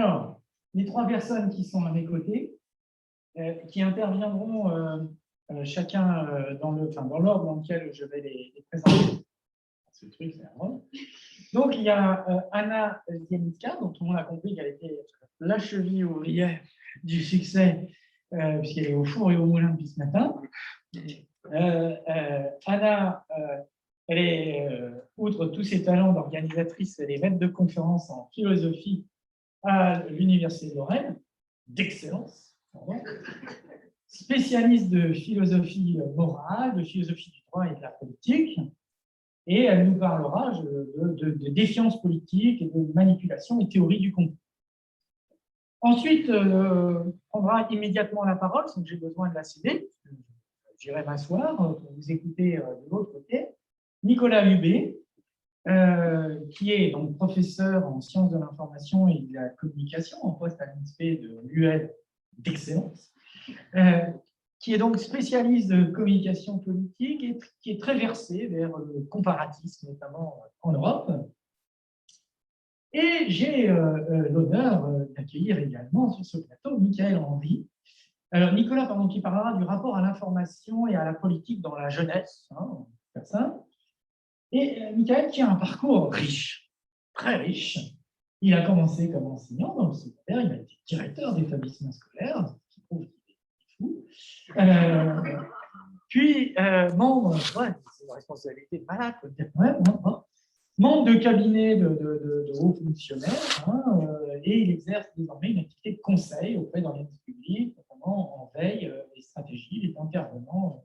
Alors, les trois personnes qui sont à mes côtés, qui interviendront chacun dans l'ordre dans lequel je vais les présenter. Ce truc, c'est drôle. Donc, il y a Anna Zienicka, dont tout le monde a compris qu'elle était la cheville ouvrière du succès, puisqu'elle est au four et au moulin depuis ce matin. Anna, elle est, outre tous ses talents d'organisatrice, elle est maître de conférences en philosophie à l'Université de Lorraine, d'excellence, spécialiste de philosophie morale, de philosophie du droit et de la politique. Et elle nous parlera de défiance politique et de manipulation et théorie du complot. Ensuite, prendra immédiatement la parole, sans que j'ai besoin de la céder. J'irai m'asseoir pour vous écouter de l'autre côté. Nicolas Hubé, qui est donc professeur en sciences de l'information et de la communication, en poste à l'INSPE de l'UL d'excellence, qui est donc spécialiste de communication politique et qui est très versé vers le comparatisme, notamment en Europe. Et j'ai l'honneur d'accueillir également sur ce plateau Michael Henry. Alors, Nicolas, pardon, qui parlera du rapport à l'information et à la politique dans la jeunesse, hein, comme ça. Et Michael qui a un parcours riche, très riche. Il a commencé comme enseignant dans le secondaire, il a été directeur d'établissement scolaire, ce qui prouve qu'il est fou. Puis, membre, ouais, c'est une responsabilité de malade, peut-être même, hein, membre de cabinet de hauts fonctionnaires, hein, et il exerce désormais une activité de conseil auprès d'organismes publics, notamment en veille et stratégie, il est intervenant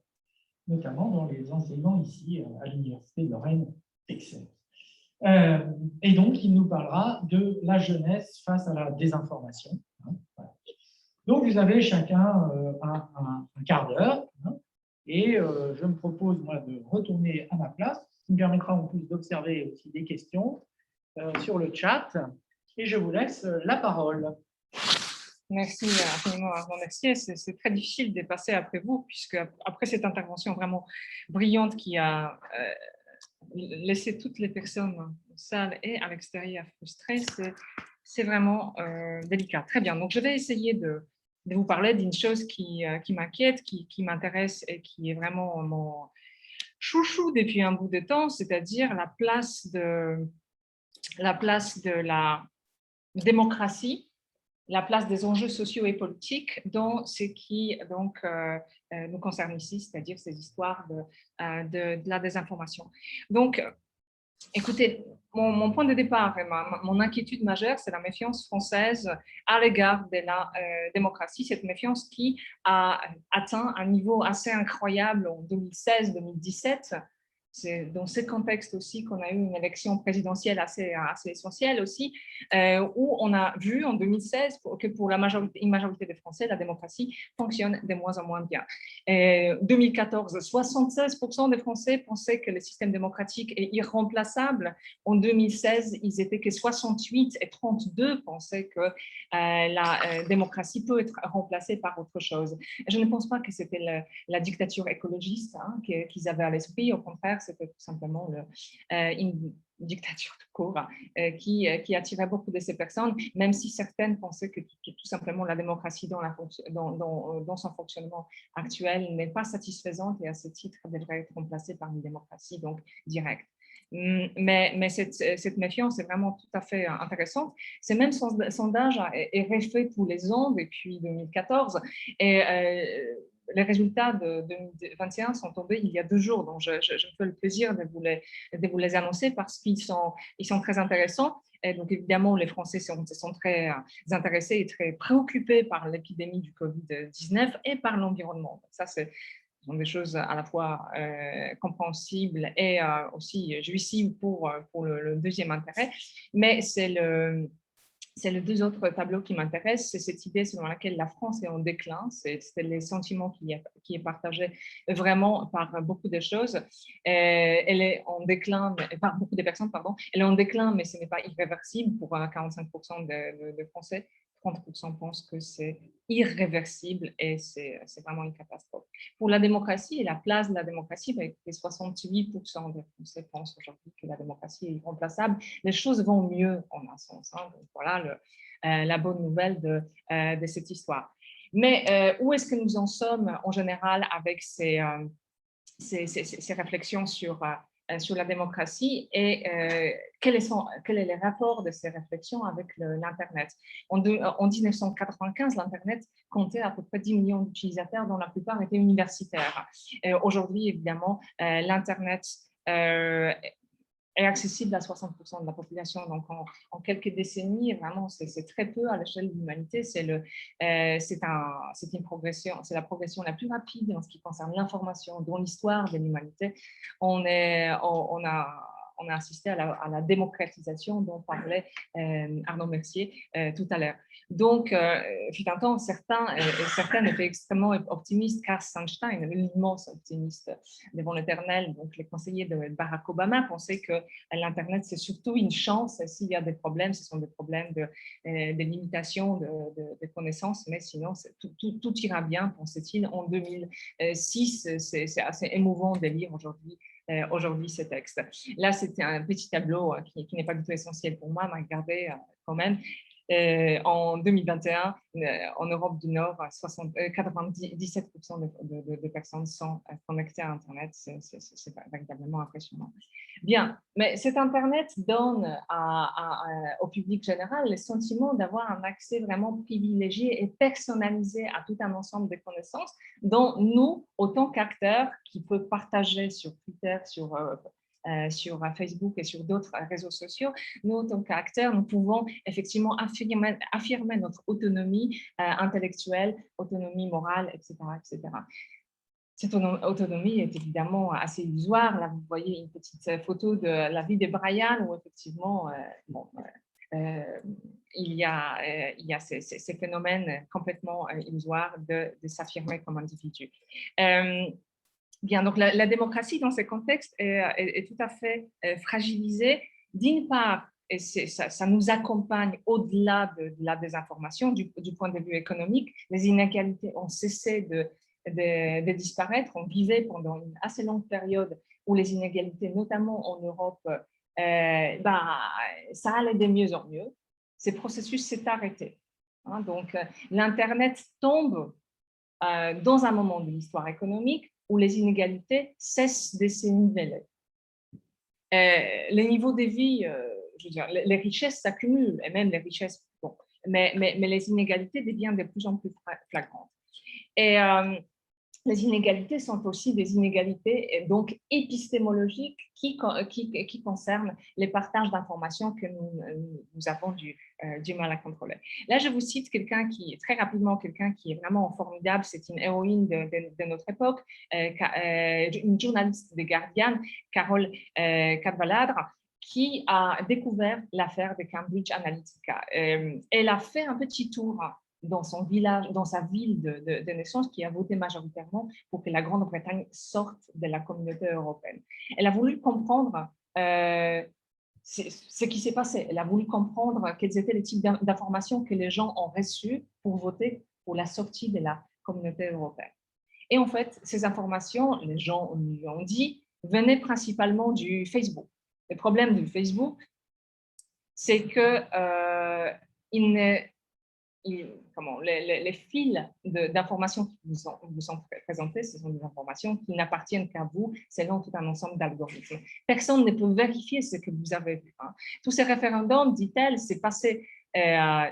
notamment dans les enseignements ici à l'Université de Lorraine d'excellence. Et donc, il nous parlera de la jeunesse face à la désinformation. Hein, voilà. Donc, vous avez chacun un quart d'heure, hein, et je me propose, moi, de retourner à ma place, ce qui me permettra en plus d'observer aussi des questions sur le chat, et je vous laisse la parole. Merci infiniment, Armand Mercier. C'est très difficile de passer après vous, puisque après cette intervention vraiment brillante qui a laissé toutes les personnes en salle et à l'extérieur frustrées, c'est vraiment délicat. Très bien, donc je vais essayer de vous parler d'une chose qui m'inquiète, qui m'intéresse et qui est vraiment mon chouchou depuis un bout de temps, c'est-à-dire la place de la démocratie, la place des enjeux sociaux et politiques dans ce qui donc, nous concerne ici, c'est-à-dire ces histoires de la désinformation. Donc, écoutez, mon point de départ et mon inquiétude majeure, c'est la méfiance française à l'égard de la démocratie, cette méfiance qui a atteint un niveau assez incroyable en 2016-2017. C'est dans ce contexte aussi qu'on a eu une élection présidentielle assez essentielle aussi, où on a vu en 2016 que pour une majorité des Français, la démocratie fonctionne de moins en moins bien. 2014, 76% des Français pensaient que le système démocratique est irremplaçable. En 2016, ils étaient que 68 et 32 pensaient que la démocratie peut être remplacée par autre chose. Je ne pense pas que c'était la dictature écologiste hein, qu'ils avaient à l'esprit. Au contraire, c'était tout simplement une dictature de court qui attirait beaucoup de ces personnes, même si certaines pensaient que tout simplement la démocratie dans son fonctionnement actuel n'est pas satisfaisante et à ce titre devrait être remplacée par une démocratie donc directe. Mais cette méfiance est vraiment tout à fait intéressante. Ces mêmes sondages est refait tous les ans depuis 2014 et les résultats de 2021 sont tombés il y a 2 jours, donc je me fais le plaisir de vous les annoncer parce qu'ils sont très intéressants. Et donc, évidemment, les Français sont très intéressés et très préoccupés par l'épidémie du Covid-19 et par l'environnement. Ça, ce sont des choses à la fois compréhensibles et aussi jouissives pour le deuxième intérêt. Mais c'est les 2 autres tableaux qui m'intéressent, c'est cette idée selon laquelle la France est en déclin, c'est le sentiment qui est partagé vraiment par beaucoup de choses. Elle est en déclin, par beaucoup de personnes, pardon, elle est en déclin, mais ce n'est pas irréversible pour 45% de Français. 30% pensent que c'est irréversible et c'est vraiment une catastrophe. Pour la démocratie et la place de la démocratie, ben, les 68% des Français pensent aujourd'hui que la démocratie est irremplaçable. Les choses vont mieux en un sens. Hein. Donc, voilà la bonne nouvelle de cette histoire. Mais où est-ce que nous en sommes en général avec ces réflexions sur la démocratie et quel est le rapport de ces réflexions avec l'Internet. En 1995, l'Internet comptait à peu près 10 millions d'utilisateurs, dont la plupart étaient universitaires. Aujourd'hui, évidemment, l'Internet est accessible à 60% de la population. Donc, en quelques décennies, vraiment, c'est très peu à l'échelle de l'humanité. C'est une progression, c'est la progression la plus rapide en ce qui concerne l'information dans l'histoire de l'humanité. On a assisté à la démocratisation dont parlait Arnaud Mercier tout à l'heure. Donc, fut un temps, certains étaient extrêmement optimistes. Carl Sandstein, l'immense optimiste devant l'éternel, donc les conseillers de Barack Obama, pensaient que l'Internet, c'est surtout une chance. S'il y a des problèmes, ce sont des problèmes de limitation de connaissances, mais sinon, tout ira bien, pensait-il. En 2006, c'est assez émouvant de lire aujourd'hui ces textes. Là, c'était un petit tableau qui n'est pas du tout essentiel pour moi, mais regardez quand même. En 2021, en Europe du Nord, 97% de personnes sont connectées à Internet. C'est véritablement impressionnant. Bien, mais cet Internet donne au public général le sentiment d'avoir un accès vraiment privilégié et personnalisé à tout un ensemble de connaissances dont nous, autant qu'acteurs qui peuvent partager sur Twitter, sur Facebook et sur d'autres réseaux sociaux, nous, en tant qu'acteurs, nous pouvons effectivement affirmer notre autonomie intellectuelle, autonomie morale, etc., etc. Cette autonomie est évidemment assez illusoire. Là, vous voyez une petite photo de la vie de Brian, où effectivement, il y a ces phénomènes complètement illusoires de s'affirmer comme individu. Bien, donc la démocratie dans ces contextes est tout à fait fragilisée. D'une part, et ça nous accompagne au-delà de la désinformation, du point de vue économique, les inégalités ont cessé de disparaître. On vivait pendant une assez longue période où les inégalités, notamment en Europe, ça allait de mieux en mieux. Ce processus s'est arrêté. Hein, donc, l'Internet tombe dans un moment de l'histoire économique où les inégalités cessent de se niveler. Les niveaux de vie, je veux dire, les richesses s'accumulent, et même les richesses, bon, mais les inégalités deviennent de plus en plus flagrantes. Et les inégalités sont aussi des inégalités donc épistémologiques qui concernent les partages d'informations que nous avons du mal à contrôler. Là, je vous cite très rapidement quelqu'un qui est vraiment formidable, c'est une héroïne de notre époque, une journaliste de Guardian, Carole Cadwaladr, qui a découvert l'affaire de Cambridge Analytica. Elle a fait un petit tour dans son village, dans sa ville de naissance, qui a voté majoritairement pour que la Grande-Bretagne sorte de la communauté européenne. Elle a voulu comprendre ce qui s'est passé. Elle a voulu comprendre quels étaient les types d'informations que les gens ont reçues pour voter pour la sortie de la communauté européenne. Et en fait, ces informations, les gens lui ont dit, venaient principalement du Facebook. Le problème du Facebook, c'est que les fils d'informations qui vous sont présentés, ce sont des informations qui n'appartiennent qu'à vous selon tout un ensemble d'algorithmes. Personne ne peut vérifier ce que vous avez vu. Hein. Tous ces référendums, dit-elle, s'est passé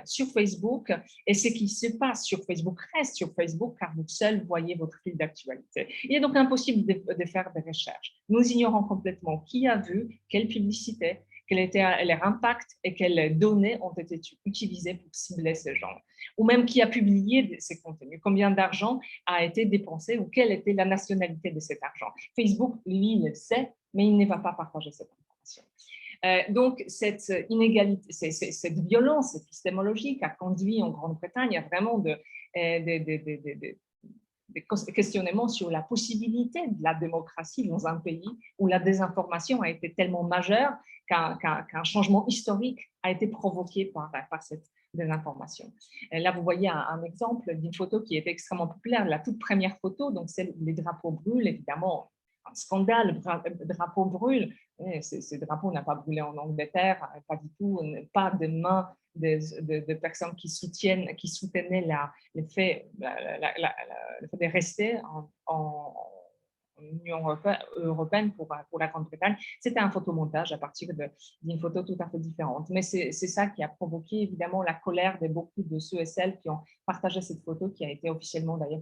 sur Facebook, et ce qui se passe sur Facebook reste sur Facebook car vous seul voyez votre fil d'actualité. Il est donc impossible de faire des recherches. Nous ignorons complètement qui a vu, quelle publicité, quel était leur impact et quelles données ont été utilisées pour cibler ces gens, ou même qui a publié ces contenus, combien d'argent a été dépensé ou quelle était la nationalité de cet argent. Facebook, lui, il le sait, mais il ne va pas partager cette information. Donc, cette inégalité, cette violence épistémologique a conduit en Grande-Bretagne à vraiment des questionnements sur la possibilité de la démocratie dans un pays où la désinformation a été tellement majeure qu'un changement historique a été provoqué par cette des informations. Et là, vous voyez un exemple d'une photo qui était extrêmement populaire, la toute première photo, donc celle où les drapeaux brûlent, évidemment, un scandale, le drapeau brûle. Ce drapeau n'a pas brûlé en Angleterre, pas du tout, pas de main de personnes qui soutenaient le fait de rester en Union européenne pour la Grande-Bretagne. C'était un photomontage à partir d'une photo tout à fait différente. Mais c'est ça qui a provoqué évidemment la colère de beaucoup de ceux et celles qui ont partagé cette photo, qui a été officiellement d'ailleurs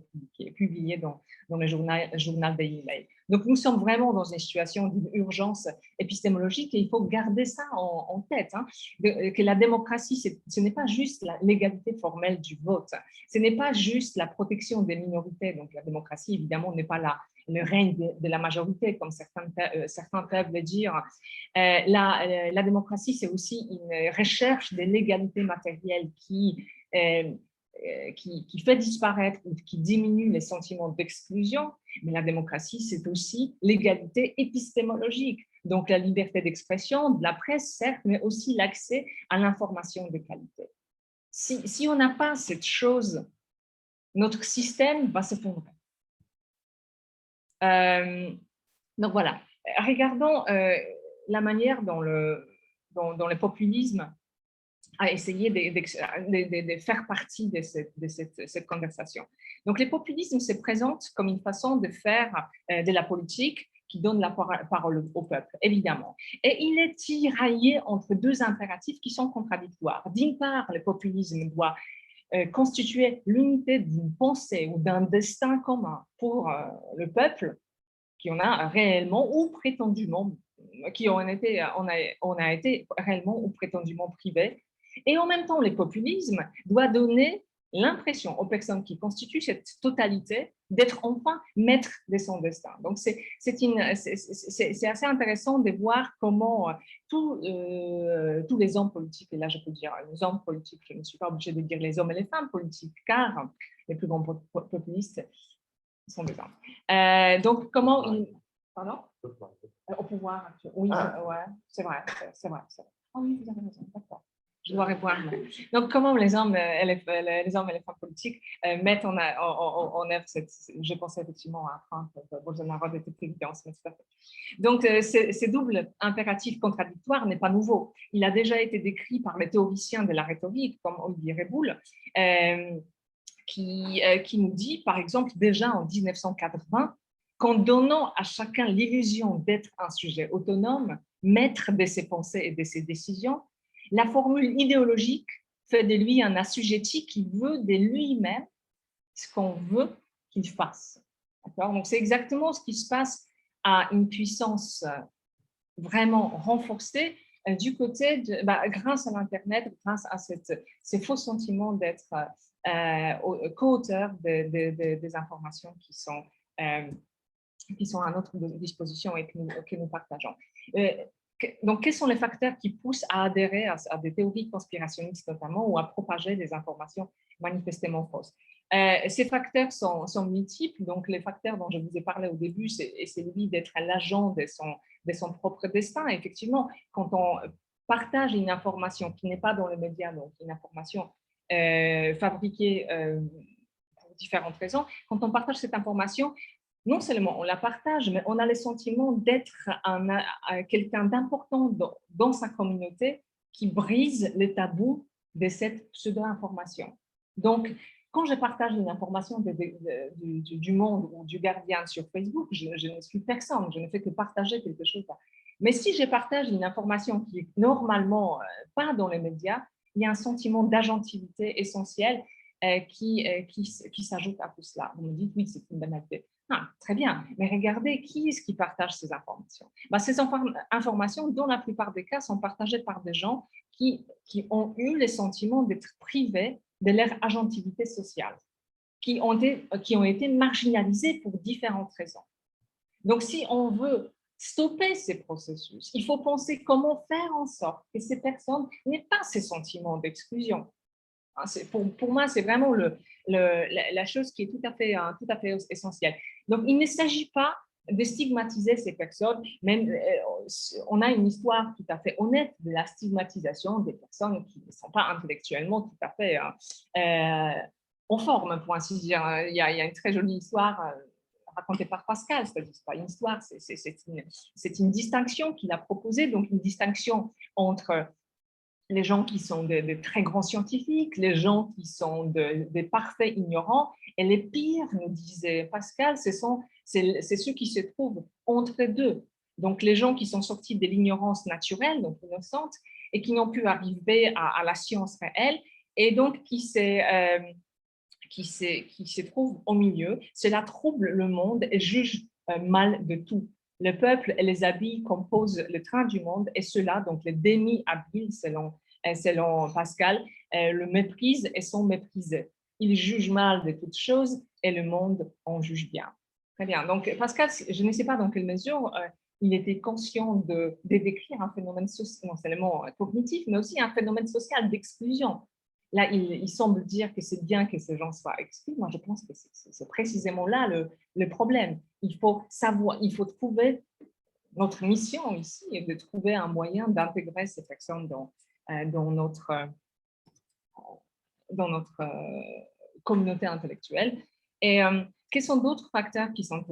publiée dans le journal Daily Mail. Donc nous sommes vraiment dans une situation d'urgence épistémologique et il faut garder ça en tête, hein, que la démocratie, ce n'est pas juste la légalité formelle du vote, ce n'est pas juste la protection des minorités. Donc la démocratie, évidemment, n'est pas le règne de la majorité, comme certains peuvent le dire. La démocratie, c'est aussi une recherche des légalités matérielles qui fait disparaître ou qui diminue les sentiments d'exclusion. Mais la démocratie, c'est aussi l'égalité épistémologique. Donc la liberté d'expression, de la presse, certes, mais aussi l'accès à l'information de qualité. Si on n'a pas cette chose, notre système va s'effondrer. Donc voilà, regardons la manière dont le populisme a essayé de faire partie de cette conversation. Donc le populisme se présente comme une façon de faire de la politique qui donne la parole au peuple, évidemment. Et il est tiraillé entre deux impératifs qui sont contradictoires. D'une part, le populisme doit constituer l'unité d'une pensée ou d'un destin commun pour le peuple, qui en a réellement ou prétendument, on a été réellement ou prétendument privés. Et en même temps, le populisme doit donner l'impression aux personnes qui constituent cette totalité d'être enfin maîtres de son destin. Donc, c'est assez intéressant de voir comment tous les hommes politiques, et là je peux dire les hommes politiques, je ne suis pas obligée de dire les hommes et les femmes politiques, car les plus grands populistes sont des hommes. Donc, comment ils... Pardon? Au pouvoir actuel. Oui, ouais, c'est vrai. Ah oui, vous avez raison, d'accord. Je dois répondre. Donc, comment les hommes et les femmes politiques mettent en œuvre je pensais effectivement à Trump, Bolsonaro de toute évidence, mais c'est pas fait. Donc, ce double impératif contradictoire n'est pas nouveau. Il a déjà été décrit par les théoriciens de la rhétorique, comme Olivier Reboul, qui nous dit, par exemple, déjà en 1980, qu'en donnant à chacun l'illusion d'être un sujet autonome, maître de ses pensées et de ses décisions, la formule idéologique fait de lui un assujetti qui veut de lui-même ce qu'on veut qu'il fasse. Donc, c'est exactement ce qui se passe à une puissance vraiment renforcée du côté grâce à l'Internet, grâce à ces faux sentiments d'être co-auteur des informations qui sont à notre disposition et que nous partageons. Donc, quels sont les facteurs qui poussent à adhérer à des théories conspirationnistes notamment ou à propager des informations manifestement fausses? Ces facteurs sont multiples. Donc, les facteurs dont je vous ai parlé au début, c'est lui d'être l'agent de son propre destin. Effectivement, quand on partage une information qui n'est pas dans les médias, donc une information fabriquée pour différentes raisons, quand on partage cette information, non seulement on la partage, mais on a le sentiment d'être quelqu'un d'important dans sa communauté qui brise le tabou de cette pseudo-information. Donc, quand je partage une information du Monde ou du Guardian sur Facebook, je ne suis personne, je ne fais que partager quelque chose. Mais si je partage une information qui est normalement pas dans les médias, il y a un sentiment d'agentivité essentiel qui s'ajoute à tout cela. Vous me dites, oui, c'est une banalité. Ah, très bien, mais regardez qui est-ce qui partage ces informations. Ces informations, dans la plupart des cas, sont partagées par des gens qui ont eu le sentiment d'être privés de leur agentivité sociale, qui ont été marginalisés pour différentes raisons. Donc, si on veut stopper ces processus, il faut penser comment faire en sorte que ces personnes n'aient pas ces sentiments d'exclusion. Pour moi, c'est vraiment la chose qui est tout à fait essentielle. Donc, il ne s'agit pas de stigmatiser ces personnes. Même, on a une histoire tout à fait honnête de la stigmatisation des personnes qui ne sont pas intellectuellement tout à fait en forme, pour ainsi dire. Il y a une très jolie histoire racontée par Pascal, c'est-à-dire pas une histoire, c'est une distinction qu'il a proposée, donc une distinction entre les gens qui sont de très grands scientifiques, les gens qui sont des parfaits ignorants, et les pires, nous disait Pascal, c'est ceux qui se trouvent entre les deux. Donc, les gens qui sont sortis de l'ignorance naturelle, donc innocente, et qui n'ont pu arriver à la science réelle, et donc qui se trouvent au milieu. Cela trouble le monde et juge mal de tout. Le peuple et les habits composent le train du monde, et ceux-là, donc les demi-habiles, selon Pascal, le méprisent et sont méprisés. Ils jugent mal de toutes choses et le monde en juge bien. Très bien. Donc, Pascal, je ne sais pas dans quelle mesure il était conscient de décrire un phénomène social, non seulement cognitif, mais aussi un phénomène social d'exclusion. Là, il semble dire que c'est bien que ces gens soient exclus. Moi, je pense que c'est précisément là le problème. Il faut savoir, il faut trouver, notre mission ici est de trouver un moyen d'intégrer ces personnes dans notre communauté intellectuelle. Et quels sont d'autres facteurs qui sont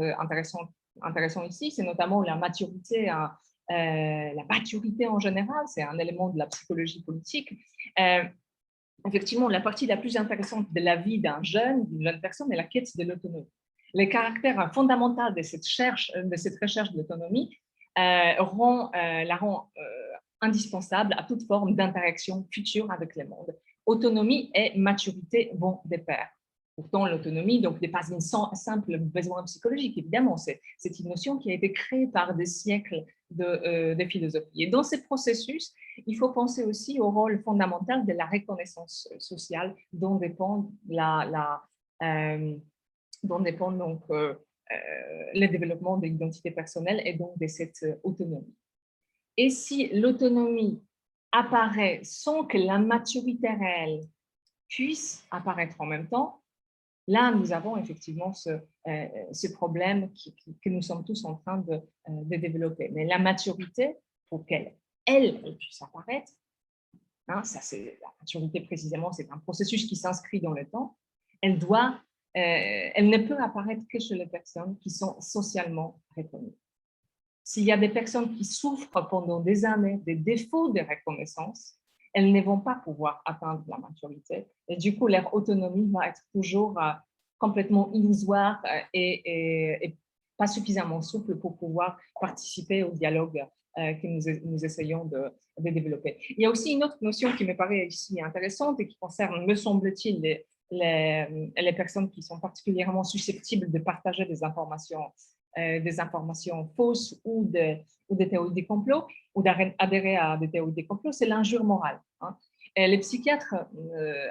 intéressants ici? C'est notamment la maturité. La maturité en général, c'est un élément de la psychologie politique. Effectivement, la partie la plus intéressante de la vie d'une jeune personne est la quête de l'autonomie. Le caractère fondamental de cette recherche de l'autonomie la rend indispensable à toute forme d'interaction future avec le monde. Autonomie et maturité vont de pair. Pourtant, l'autonomie n'est pas un simple besoin psychologique, évidemment. C'est une notion qui a été créée par des siècles de philosophie. Et dans ce processus, il faut penser aussi au rôle fondamental de la reconnaissance sociale dont dépend donc le développement de l'identité personnelle et donc de cette autonomie. Et si l'autonomie apparaît sans que la maturité réelle puisse apparaître en même temps, là, nous avons effectivement ce problème que nous sommes tous en train de développer. Mais la maturité, pour qu'elle puisse apparaître, hein, la maturité précisément, c'est un processus qui s'inscrit dans le temps, elle ne peut apparaître que chez les personnes qui sont socialement reconnues. S'il y a des personnes qui souffrent pendant des années des défauts de reconnaissance, elles ne vont pas pouvoir atteindre la maturité. Et du coup, leur autonomie va être toujours complètement illusoire et pas suffisamment souple pour pouvoir participer au dialogue que nous essayons de développer. Il y a aussi une autre notion qui me paraît ici intéressante et qui concerne, me semble-t-il, les personnes qui sont particulièrement susceptibles de partager des informations fausses ou des théories des complots, ou d'adhérer à des théories des complots, c'est l'injure morale. Hein. Et le psychiatre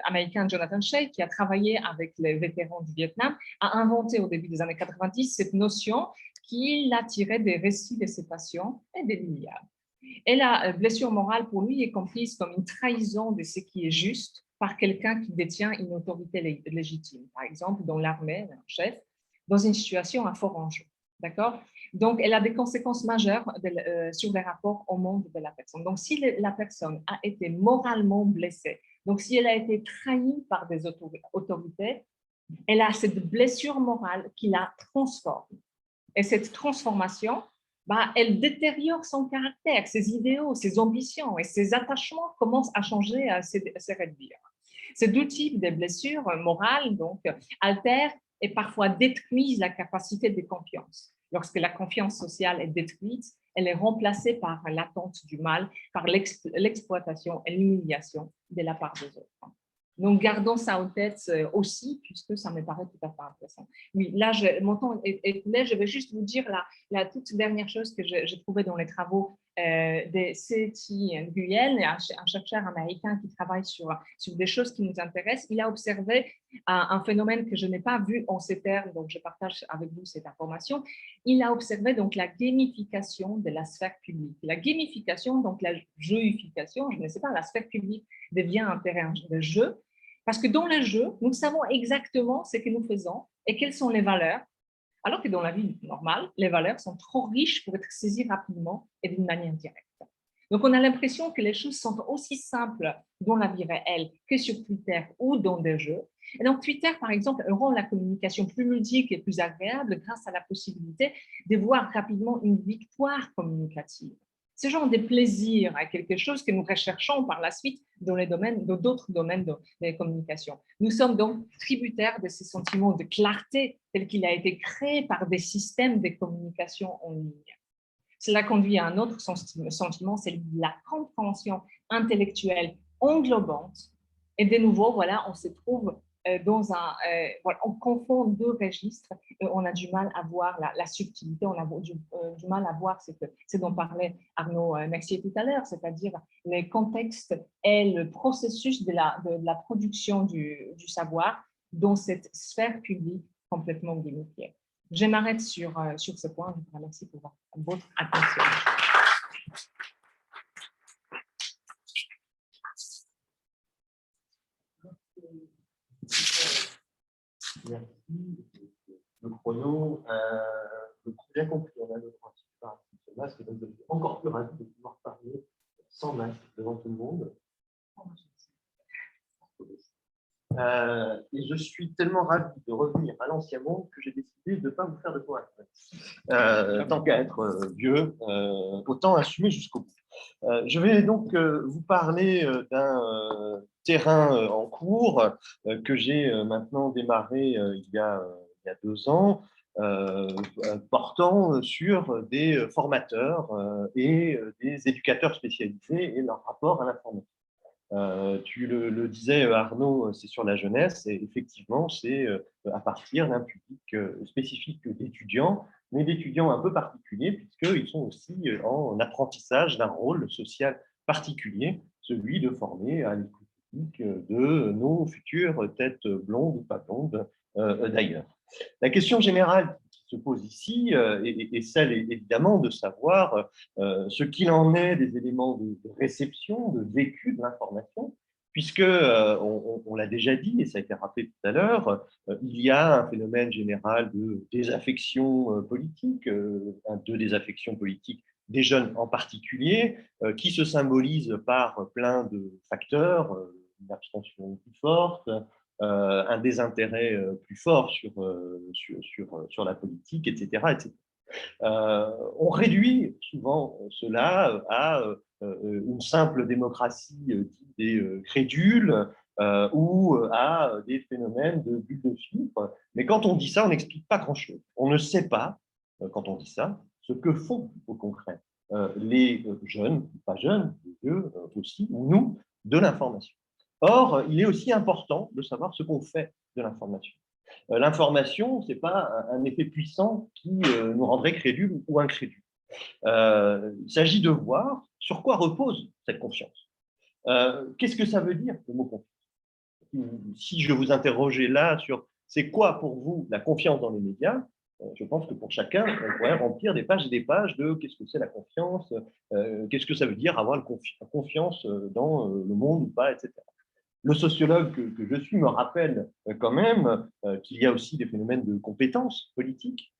américain Jonathan Shay, qui a travaillé avec les vétérans du Vietnam, a inventé au début des années 90 cette notion qu'il a tirée des récits de ses patients et des milliards. Et la blessure morale, pour lui, est comprise comme une trahison de ce qui est juste par quelqu'un qui détient une autorité légitime, par exemple dans l'armée, un chef, dans une situation à fort enjeu. D'accord? Donc, elle a des conséquences majeures sur les rapports au monde de la personne. Donc, si la personne a été moralement blessée, donc si elle a été trahie par des autorités, elle a cette blessure morale qui la transforme. Et cette transformation, elle détériore son caractère, ses idéaux, ses ambitions et ses attachements commencent à changer, à se réduire. Ces deux types de blessures morales donc, altèrent et parfois détruisent la capacité de confiance. Lorsque la confiance sociale est détruite, elle est remplacée par l'attente du mal, par l'exploitation et l'humiliation de la part des autres. Donc, gardons ça en tête aussi, puisque ça me paraît tout à fait intéressant. Oui, là, mon temps est coulé. Je vais juste vous dire la toute dernière chose que j'ai trouvée dans les travaux de C.T. Nguyen, un chercheur américain qui travaille sur des choses qui nous intéressent. Il a observé un phénomène que je n'ai pas vu en ces termes, donc je partage avec vous cette information. Il a observé donc la gamification de la sphère publique. La gamification, donc la jeuification, je ne sais pas, la sphère publique devient un terrain de jeu. Parce que dans le jeu, nous savons exactement ce que nous faisons et quelles sont les valeurs Alors que dans la vie normale, les valeurs sont trop riches pour être saisies rapidement et d'une manière directe. Donc, on a l'impression que les choses sont aussi simples dans la vie réelle que sur Twitter ou dans des jeux. Et donc, Twitter, par exemple, rend la communication plus ludique et plus agréable grâce à la possibilité de voir rapidement une victoire communicative. Ce genre de plaisir à quelque chose que nous recherchons par la suite dans d'autres domaines de communication. Nous sommes donc tributaires de ce sentiment de clarté tel qu'il a été créé par des systèmes de communication en ligne. Cela conduit à un autre sentiment, c'est la compréhension intellectuelle englobante. Et de nouveau, voilà, on se trouve dans voilà, on confond deux registres et on a du mal à voir la subtilité, on a du mal à voir ce dont parlait Arnaud Mercier tout à l'heure, c'est-à-dire les contextes et le processus de la production du savoir dans cette sphère publique complètement limitée. Je m'arrête sur ce point. Je vous remercie pour votre attention. Merci. Le chrono, j'ai bien compris, on a notre principe par ce masque, donc je suis encore plus ravi de pouvoir parler sans masque devant tout le monde. Et je suis tellement ravi de revenir à l'ancien monde que j'ai décidé de ne pas vous faire de PowerPoint. Tant qu'à être vieux, autant assumer jusqu'au bout. Je vais donc vous parler d'un terrain en cours que j'ai maintenant démarré il y a 2 ans, portant sur des formateurs et des éducateurs spécialisés et leur rapport à l'information. Tu le disais, Arnaud, c'est sur la jeunesse, et effectivement, c'est à partir d'un public spécifique d'étudiants, mais d'étudiants un peu particuliers, puisqu'ils sont aussi en apprentissage d'un rôle social particulier, celui de former à l'écoute critique de nos futures têtes blondes ou pas blondes d'ailleurs. La question générale qui se pose ici est celle évidemment de savoir ce qu'il en est des éléments de réception, de vécu de l'information, puisque, on l'a déjà dit, et ça a été rappelé tout à l'heure, il y a un phénomène général de désaffection politique, de désaffection politique des jeunes en particulier, qui se symbolise par plein de facteurs, une abstention plus forte, un désintérêt plus fort sur la politique, etc. etc. On réduit souvent cela à une simple démocratie dite des crédules ou à des phénomènes de bulle de chiffres. Mais quand on dit ça, on n'explique pas grand-chose. On ne sait pas, quand on dit ça, ce que font au concret les jeunes, pas jeunes, les vieux aussi, ou nous, de l'information. Or, il est aussi important de savoir ce qu'on fait de l'information. L'information, ce n'est pas un effet puissant qui nous rendrait crédules ou incrédules. Il s'agit de voir sur quoi repose cette confiance. Qu'est-ce que ça veut dire, le mot confiance? Si je vous interrogeais là sur c'est quoi pour vous la confiance dans les médias, je pense que pour chacun, on pourrait remplir des pages et des pages de qu'est-ce que c'est la confiance, qu'est-ce que ça veut dire avoir confiance dans le monde ou pas, etc. Le sociologue que je suis me rappelle quand même qu'il y a aussi des phénomènes de compétences politiques.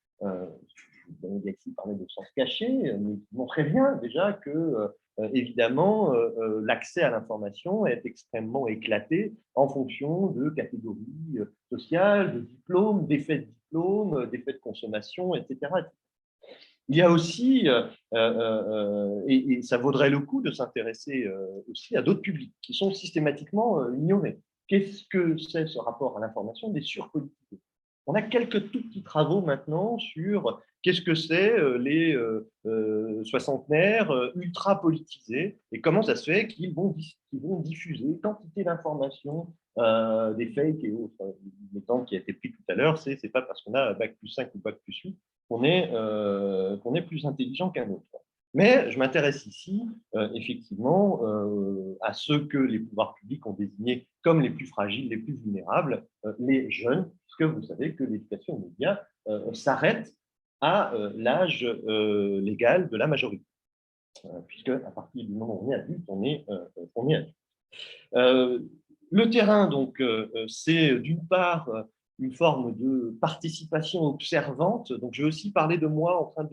Alexis parlait de sens caché, mais qui montrait bien déjà que, évidemment, l'accès à l'information est extrêmement éclaté en fonction de catégories sociales, de diplômes, d'effets de diplôme, d'effets de consommation, etc. Il y a aussi, et ça vaudrait le coup de s'intéresser aussi à d'autres publics qui sont systématiquement ignorés. Qu'est-ce que c'est ce rapport à l'information des surpolitisés? On a quelques tout petits travaux maintenant sur qu'est-ce que c'est les soixantenaires ultra politisés et comment ça se fait qu'ils vont diffuser quantité d'informations, des fakes et autres. L'exemple qui a été pris tout à l'heure, c'est pas parce qu'on a bac+5 ou bac+8 qu'on est plus intelligent qu'un autre. Mais je m'intéresse ici, effectivement, à ceux que les pouvoirs publics ont désignés comme les plus fragiles, les plus vulnérables, les jeunes, puisque vous savez que l'éducation aux médias s'arrête à l'âge légal de la majorité, puisque à partir du moment où on est adulte, on est adulte. Le terrain, donc, c'est d'une part une forme de participation observante. Donc, je vais aussi parler de moi en train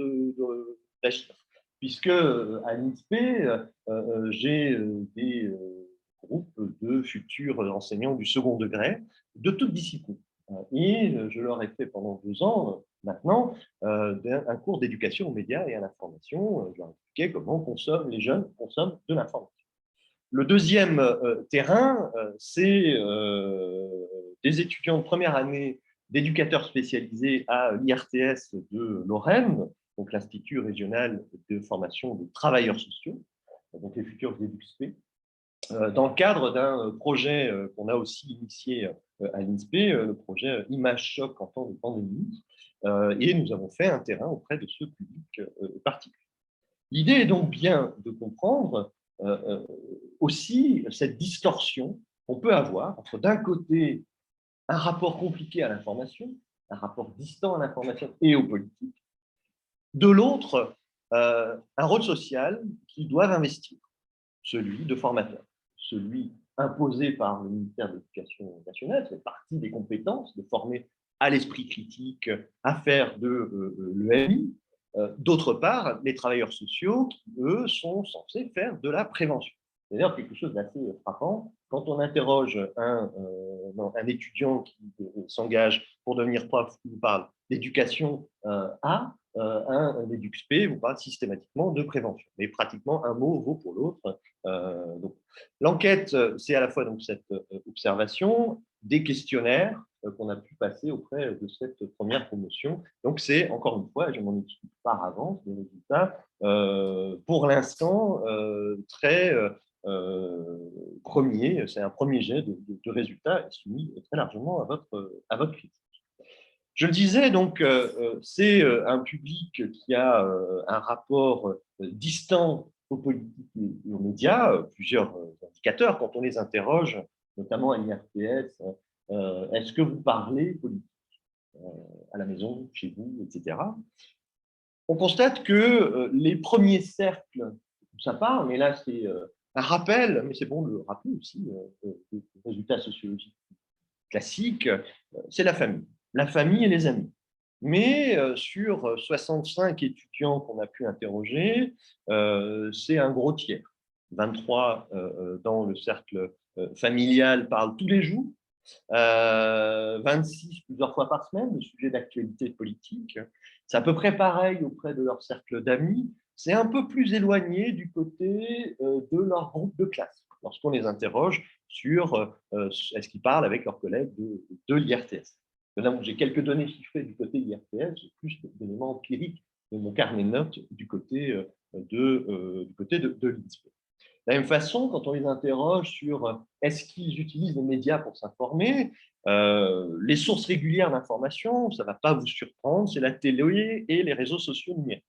d'agir, puisque à l'INSPE, j'ai des groupes de futurs enseignants du second degré de toutes disciplines. Et je leur ai fait pendant 2 ans maintenant un cours d'éducation aux médias et à l'information. Je leur ai expliqué comment les jeunes consomment de l'information. Le deuxième terrain, c'est des étudiants de première année d'éducateurs spécialisés à l'IRTS de Lorraine, donc l'Institut régional de formation des travailleurs sociaux, donc les futurs EduxP, dans le cadre d'un projet qu'on a aussi initié à l'INSPE, le projet Image Choc en temps de pandémie, et nous avons fait un terrain auprès de ce public particulier. L'idée est donc bien de comprendre aussi cette distorsion qu'on peut avoir entre, d'un côté, un rapport compliqué à l'information, un rapport distant à l'information et aux politiques, de l'autre, un rôle social qu'ils doivent investir, celui de formateur, celui imposé par le ministère de l'Éducation nationale, c'est partie des compétences de former à l'esprit critique, à faire de l'EMI. D'autre part, les travailleurs sociaux qui, eux, sont censés faire de la prévention. C'est d'ailleurs quelque chose d'assez frappant. Quand on interroge un étudiant qui s'engage pour devenir prof, qui vous parle d'éducation un EduxP vous parle systématiquement de prévention. Mais pratiquement un mot vaut pour l'autre. L'enquête, c'est à la fois donc, cette observation, des questionnaires qu'on a pu passer auprès de cette première promotion. Donc, c'est, encore une fois, je m'en explique par avance, des résultats, pour l'instant, très premiers. C'est un premier jet de résultats soumis très largement à votre critique. Je le disais, donc, c'est un public qui a un rapport distant aux politiques et aux médias, plusieurs indicateurs quand on les interroge, notamment à l'IRTS. Est-ce que vous parlez politique à la maison, chez vous, etc. On constate que les premiers cercles où ça parle, mais là c'est un rappel, mais c'est bon de le rappeler aussi, des résultats sociologiques classiques, c'est la famille et les amis. Mais sur 65 étudiants qu'on a pu interroger, c'est un gros tiers. 23 dans le cercle familial parlent tous les jours, 26 plusieurs fois par semaine de sujets d'actualité politique. C'est à peu près pareil auprès de leur cercle d'amis. C'est un peu plus éloigné du côté de leur groupe de classe, lorsqu'on les interroge sur est-ce qu'ils parlent avec leurs collègues de l'IRTS. Là, j'ai quelques données chiffrées du côté de l'IRTS, j'ai plus d'éléments empiriques de mon carnet de notes du côté de l'INSPE. De la même façon, quand on les interroge sur est-ce qu'ils utilisent les médias pour s'informer, les sources régulières d'information, ça ne va pas vous surprendre, c'est la télé et les réseaux sociaux numériques.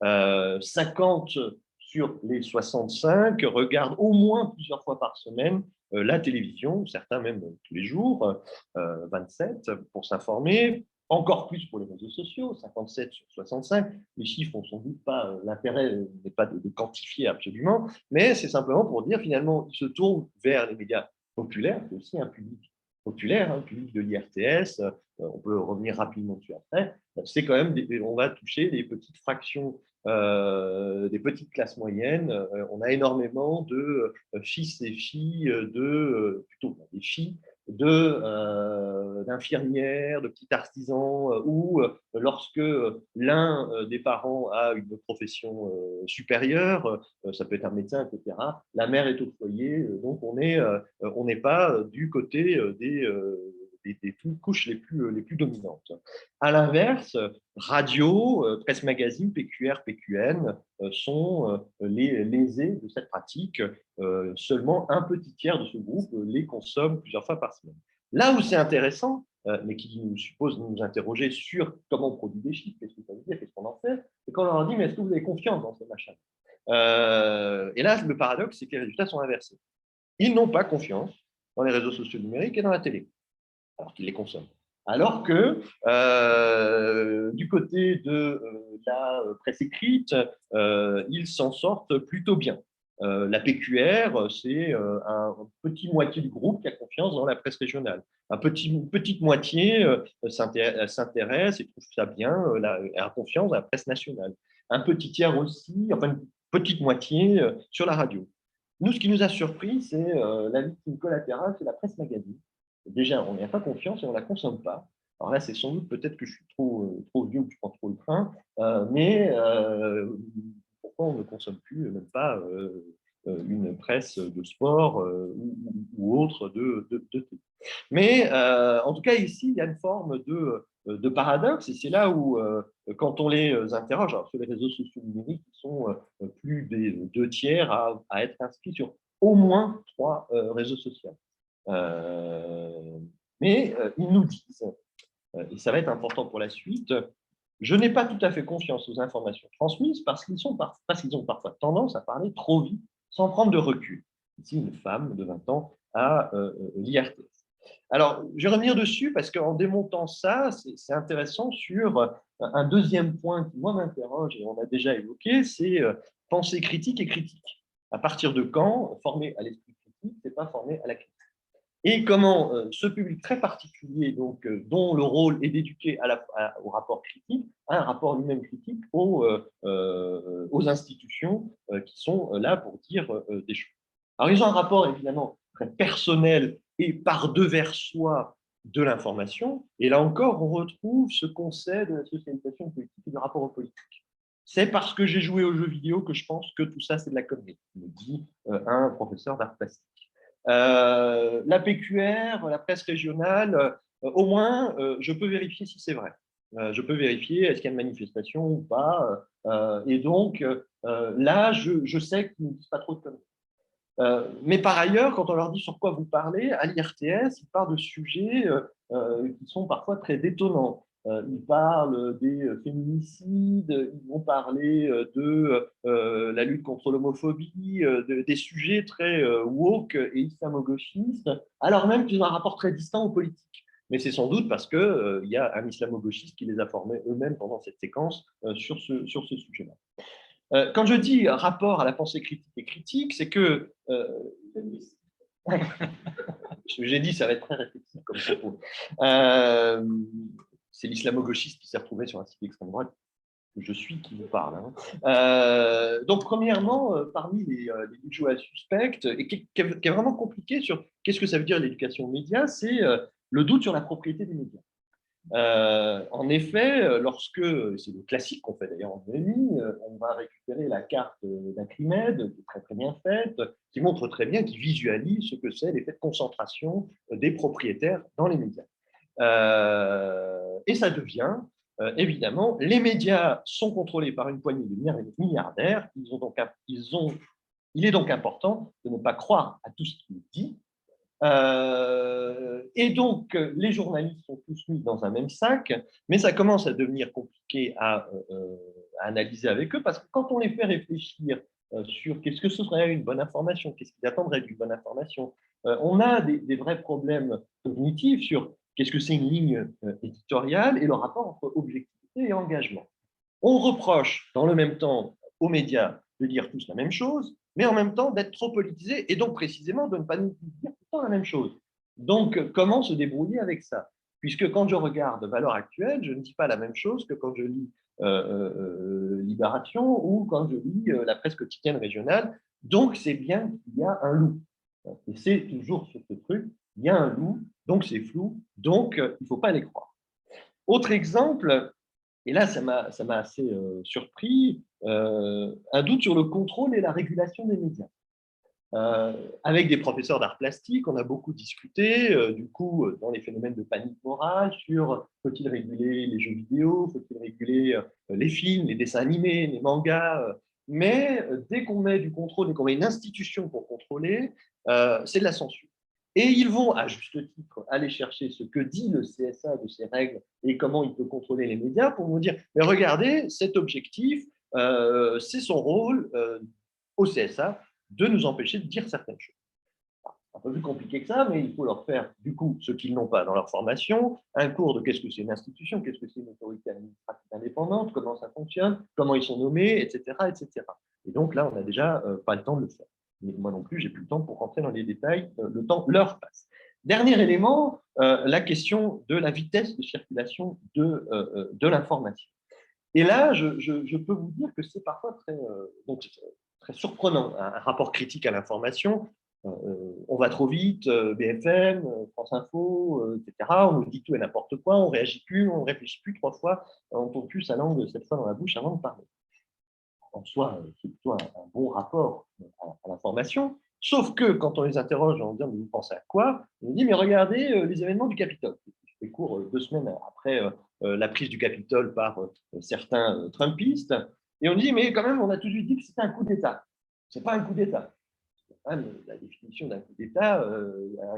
50 sur les 65 regardent au moins plusieurs fois par semaine la télévision, certains même tous les jours, 27 pour s'informer, encore plus pour les réseaux sociaux, 57 sur 65. Les chiffres, on ne s'en doute pas, l'intérêt n'est pas de quantifier absolument, mais c'est simplement pour dire finalement, ils se tournent vers les médias populaires, c'est aussi un public populaire, un public de l'IRTS, on peut revenir rapidement dessus après, c'est quand même, on va toucher des petites fractions, des petites classes moyennes. On a énormément de fils et filles, plutôt des filles, d'infirmières, de petits artisans, ou lorsque l'un des parents a une profession supérieure, ça peut être un médecin, etc., la mère est au foyer, donc on n'est pas du côté des couches les plus dominantes. À l'inverse, radio, presse magazine, PQR, PQN sont les lésés de cette pratique. Seulement un petit tiers de ce groupe les consomme plusieurs fois par semaine. Là où c'est intéressant, mais qui nous suppose de nous interroger sur comment on produit des chiffres, qu'est-ce que ça veut dire, qu'est-ce qu'on en fait, c'est quand on leur dit mais est-ce que vous avez confiance dans ces machins et là, le paradoxe, c'est que les résultats sont inversés. Ils n'ont pas confiance dans les réseaux sociaux numériques et dans la télé, alors qu'ils les consomment. Alors que du côté de la presse écrite, ils s'en sortent plutôt bien. La PQR, c'est un petit moitié du groupe qui a confiance dans la presse régionale. Une petite moitié s'intéresse et trouve ça bien, a confiance dans la presse nationale. Un petit tiers aussi, enfin une petite moitié sur la radio. Nous, ce qui nous a surpris, c'est la victime collatérale, c'est la presse magazine. Déjà, on n'y a pas confiance et on ne la consomme pas. Alors là, c'est sans doute peut-être que je suis trop vieux ou que je prends trop le train, mais pourquoi on ne consomme plus, même pas une presse de sport ou autre de télé. Mais en tout cas, ici, il y a une forme de paradoxe, et c'est là où, quand on les interroge, alors sur les réseaux sociaux numériques, ils sont plus des 2 tiers à être inscrits sur au moins 3 réseaux sociaux. Mais ils nous disent, et ça va être important pour la suite, je n'ai pas tout à fait confiance aux informations transmises parce qu'ils ont parfois tendance à parler trop vite sans prendre de recul. Ici, une femme de 20 ans à l'IRTS. Alors, je vais revenir dessus parce qu'en démontant ça, c'est intéressant sur un deuxième point qui, moi, m'interroge, et on a déjà évoqué, c'est pensée critique et critique. À partir de quand former à l'esprit critique, ce n'est pas former à la critique. Et comment ce public très particulier, donc, dont le rôle est d'éduquer au rapport critique, a un rapport lui-même critique aux institutions qui sont là pour dire des choses. Alors, ils ont un rapport évidemment très personnel et par devers soi de l'information. Et là encore, on retrouve ce qu'on sait de la socialisation politique et du rapport aux politiques. C'est parce que j'ai joué aux jeux vidéo que je pense que tout ça, c'est de la connerie, me dit un professeur d'art plastique. La PQR, la presse régionale, au moins, je peux vérifier si c'est vrai. Je peux vérifier est-ce qu'il y a une manifestation ou pas. Et donc, là, je sais qu'ils ne disent pas trop de conneries. Mais par ailleurs, quand on leur dit sur quoi vous parlez, à l'IRTS, ils parlent de sujets qui sont parfois très détonnants. Ils parlent des féminicides, ils vont parler de la lutte contre l'homophobie, des sujets très woke et islamo-gauchistes, alors même qu'ils ont un rapport très distant aux politiques. Mais c'est sans doute parce qu'il y a un islamo-gauchiste qui les a formés eux-mêmes pendant cette séquence sur ce sujet-là. Quand je dis rapport à la pensée critique et critique, c'est que ce que j'ai dit, ça va être très réflexif comme propos. C'est l'islamo-gauchiste qui s'est retrouvé sur un site d'extrême droite que je suis qui vous parle. Donc, premièrement, parmi les joueurs suspects, et qui est vraiment compliqué sur qu'est-ce que ça veut dire l'éducation aux médias, c'est le doute sur la propriété des médias. En effet, lorsque, c'est le classique qu'on fait d'ailleurs en EMI, on va récupérer la carte d'Archimède, qui est très très bien faite, qui montre très bien, qui visualise ce que c'est l'effet de concentration des propriétaires dans les médias. Et ça devient, évidemment, les médias sont contrôlés par une poignée de milliardaires, il est donc important de ne pas croire à tout ce qui est dit. Et donc, les journalistes sont tous mis dans un même sac, mais ça commence à devenir compliqué à analyser avec eux, parce que quand on les fait réfléchir sur qu'est-ce que ce serait une bonne information, qu'est-ce qu'ils attendraient d'une bonne information, on a des vrais problèmes cognitifs sur qu'est-ce que c'est une ligne éditoriale et le rapport entre objectivité et engagement. On reproche dans le même temps aux médias de dire tous la même chose, mais en même temps d'être trop politisés et donc précisément de ne pas nous dire tout le temps la même chose. Donc, comment se débrouiller avec ça? Puisque quand je regarde Valeurs Actuelles, je ne dis pas la même chose que quand je lis Libération ou quand je lis la presse quotidienne régionale. Donc, c'est bien qu'il y a un loup. Et c'est toujours sur ce truc, il y a un loup, donc c'est flou, donc il ne faut pas les croire. Autre exemple, et là, ça m'a assez surpris, un doute sur le contrôle et la régulation des médias. Avec des professeurs d'art plastique, on a beaucoup discuté, du coup, dans les phénomènes de panique morale, sur faut-il réguler les jeux vidéo, faut-il réguler les films, les dessins animés, les mangas. Mais dès qu'on met du contrôle, dès qu'on met une institution pour contrôler, c'est de la censure. Et ils vont, à juste titre, aller chercher ce que dit le CSA de ces règles et comment il peut contrôler les médias pour nous dire, mais regardez, cet objectif, c'est son rôle au CSA de nous empêcher de dire certaines choses. Un peu plus compliqué que ça, mais il faut leur faire, du coup, ce qu'ils n'ont pas dans leur formation, un cours de qu'est-ce que c'est une institution, qu'est-ce que c'est une autorité administrative indépendante, comment ça fonctionne, comment ils sont nommés, etc., etc. Et donc là, on n'a déjà pas le temps de le faire. Mais moi non plus, j'ai plus le temps pour rentrer dans les détails, le temps leur passe. Dernier élément, la question de la vitesse de circulation de l'information. Et là, je peux vous dire que c'est parfois très surprenant, un rapport critique à l'information. On va trop vite, BFM, France Info, etc. On nous dit tout et n'importe quoi, on ne réagit plus, on ne réfléchit plus 3 fois, on ne tourne plus sa langue cette fois dans la bouche avant de parler. En soi, c'est plutôt un bon rapport à l'information. Sauf que quand on les interroge en disant « vous pensez à quoi ?» On nous dit « mais regardez les événements du Capitole ». Je fais court 2 semaines après la prise du Capitole par certains Trumpistes. Et on dit « mais quand même, on a tout de suite dit que c'était un coup d'État ». Ce n'est pas un coup d'État. La définition d'un coup d'État,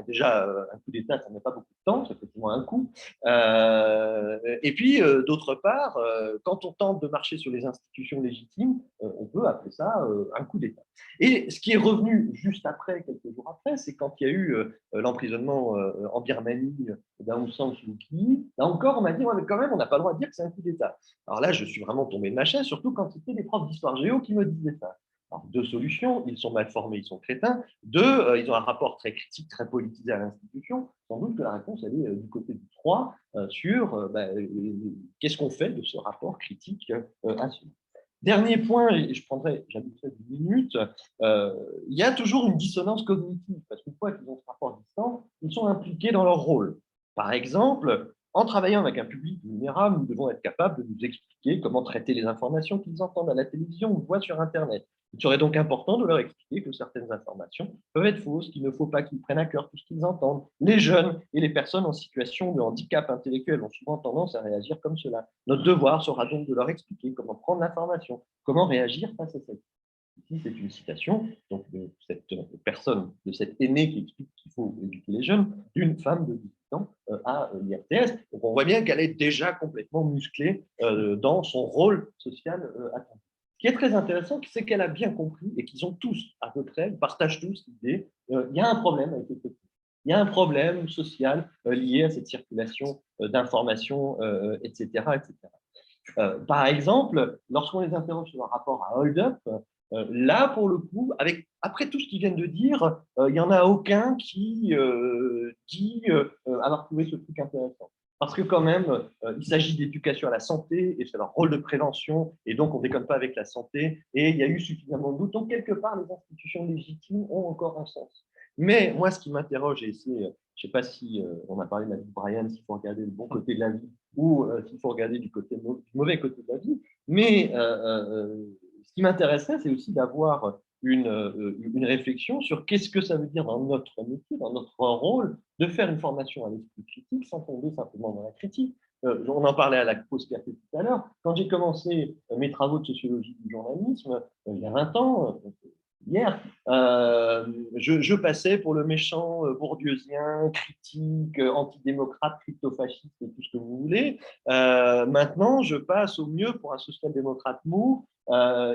déjà, un coup d'État, ça n'a pas beaucoup de temps, c'est effectivement un coup. Et puis, d'autre part, quand on tente de marcher sur les institutions légitimes, on peut appeler ça un coup d'État. Et ce qui est revenu juste après, quelques jours après, c'est quand il y a eu l'emprisonnement en Birmanie d'Aung San Suu Kyi. Là encore, on m'a dit, ouais, mais quand même, on n'a pas le droit de dire que c'est un coup d'État. Alors là, je suis vraiment tombé de ma chaise, surtout quand c'était des profs d'histoire géo qui me disaient ça. Alors, 2 solutions, ils sont mal formés, ils sont crétins. 2, ils ont un rapport très critique, très politisé à l'institution. Sans doute que la réponse, elle est du côté du 3 sur qu'est-ce qu'on fait de ce rapport critique à ce. Dernier point, et j'habiterai 10 minutes, il y a toujours une dissonance cognitive, parce qu'une fois qu'ils ont ce rapport distant, ils sont impliqués dans leur rôle. Par exemple, en travaillant avec un public vulnérable, nous devons être capables de nous expliquer comment traiter les informations qu'ils entendent à la télévision ou voient sur Internet. Il serait donc important de leur expliquer que certaines informations peuvent être fausses, qu'il ne faut pas qu'ils prennent à cœur tout ce qu'ils entendent. Les jeunes et les personnes en situation de handicap intellectuel ont souvent tendance à réagir comme cela. Notre devoir sera donc de leur expliquer comment prendre l'information, comment réagir face à celle-ci. Ici, c'est une citation donc, de cette personne, de cet aîné qui explique qu'il faut éduquer les jeunes, d'une femme de 18 ans à l'IRTS. Donc, on voit bien qu'elle est déjà complètement musclée dans son rôle social attendu. Ce qui est très intéressant, c'est qu'elle a bien compris et qu'ils ont tous, à peu près, ils partagent tous l'idée, il y a un problème avec les techniques. Il y a un problème social lié à cette circulation d'informations, etc., etc. Par exemple, lorsqu'on les interroge sur un rapport à Hold Up, là, pour le coup, après tout ce qu'ils viennent de dire, il n'y en a aucun qui dit avoir trouvé ce truc intéressant. Parce que quand même, il s'agit d'éducation à la santé et c'est leur rôle de prévention et donc on ne déconne pas avec la santé et il y a eu suffisamment de doutes. Donc quelque part, les institutions légitimes ont encore un sens. Mais moi, ce qui m'interroge, et c'est, je ne sais pas si on a parlé de la vie de Brian, s'il faut regarder le bon côté de la vie ou s'il faut regarder du mauvais côté de la vie, mais ce qui m'intéresserait, c'est aussi d'avoir une réflexion sur qu'est-ce que ça veut dire dans notre métier, dans notre rôle, de faire une formation à l'esprit critique sans tomber simplement dans la critique. On en parlait à la pause café tout à l'heure. Quand j'ai commencé mes travaux de sociologie du journalisme, il y a 20 ans, hier, je passais pour le méchant bourdieusien, critique, antidémocrate, crypto-fasciste et tout ce que vous voulez. Maintenant, je passe au mieux pour un social-démocrate mou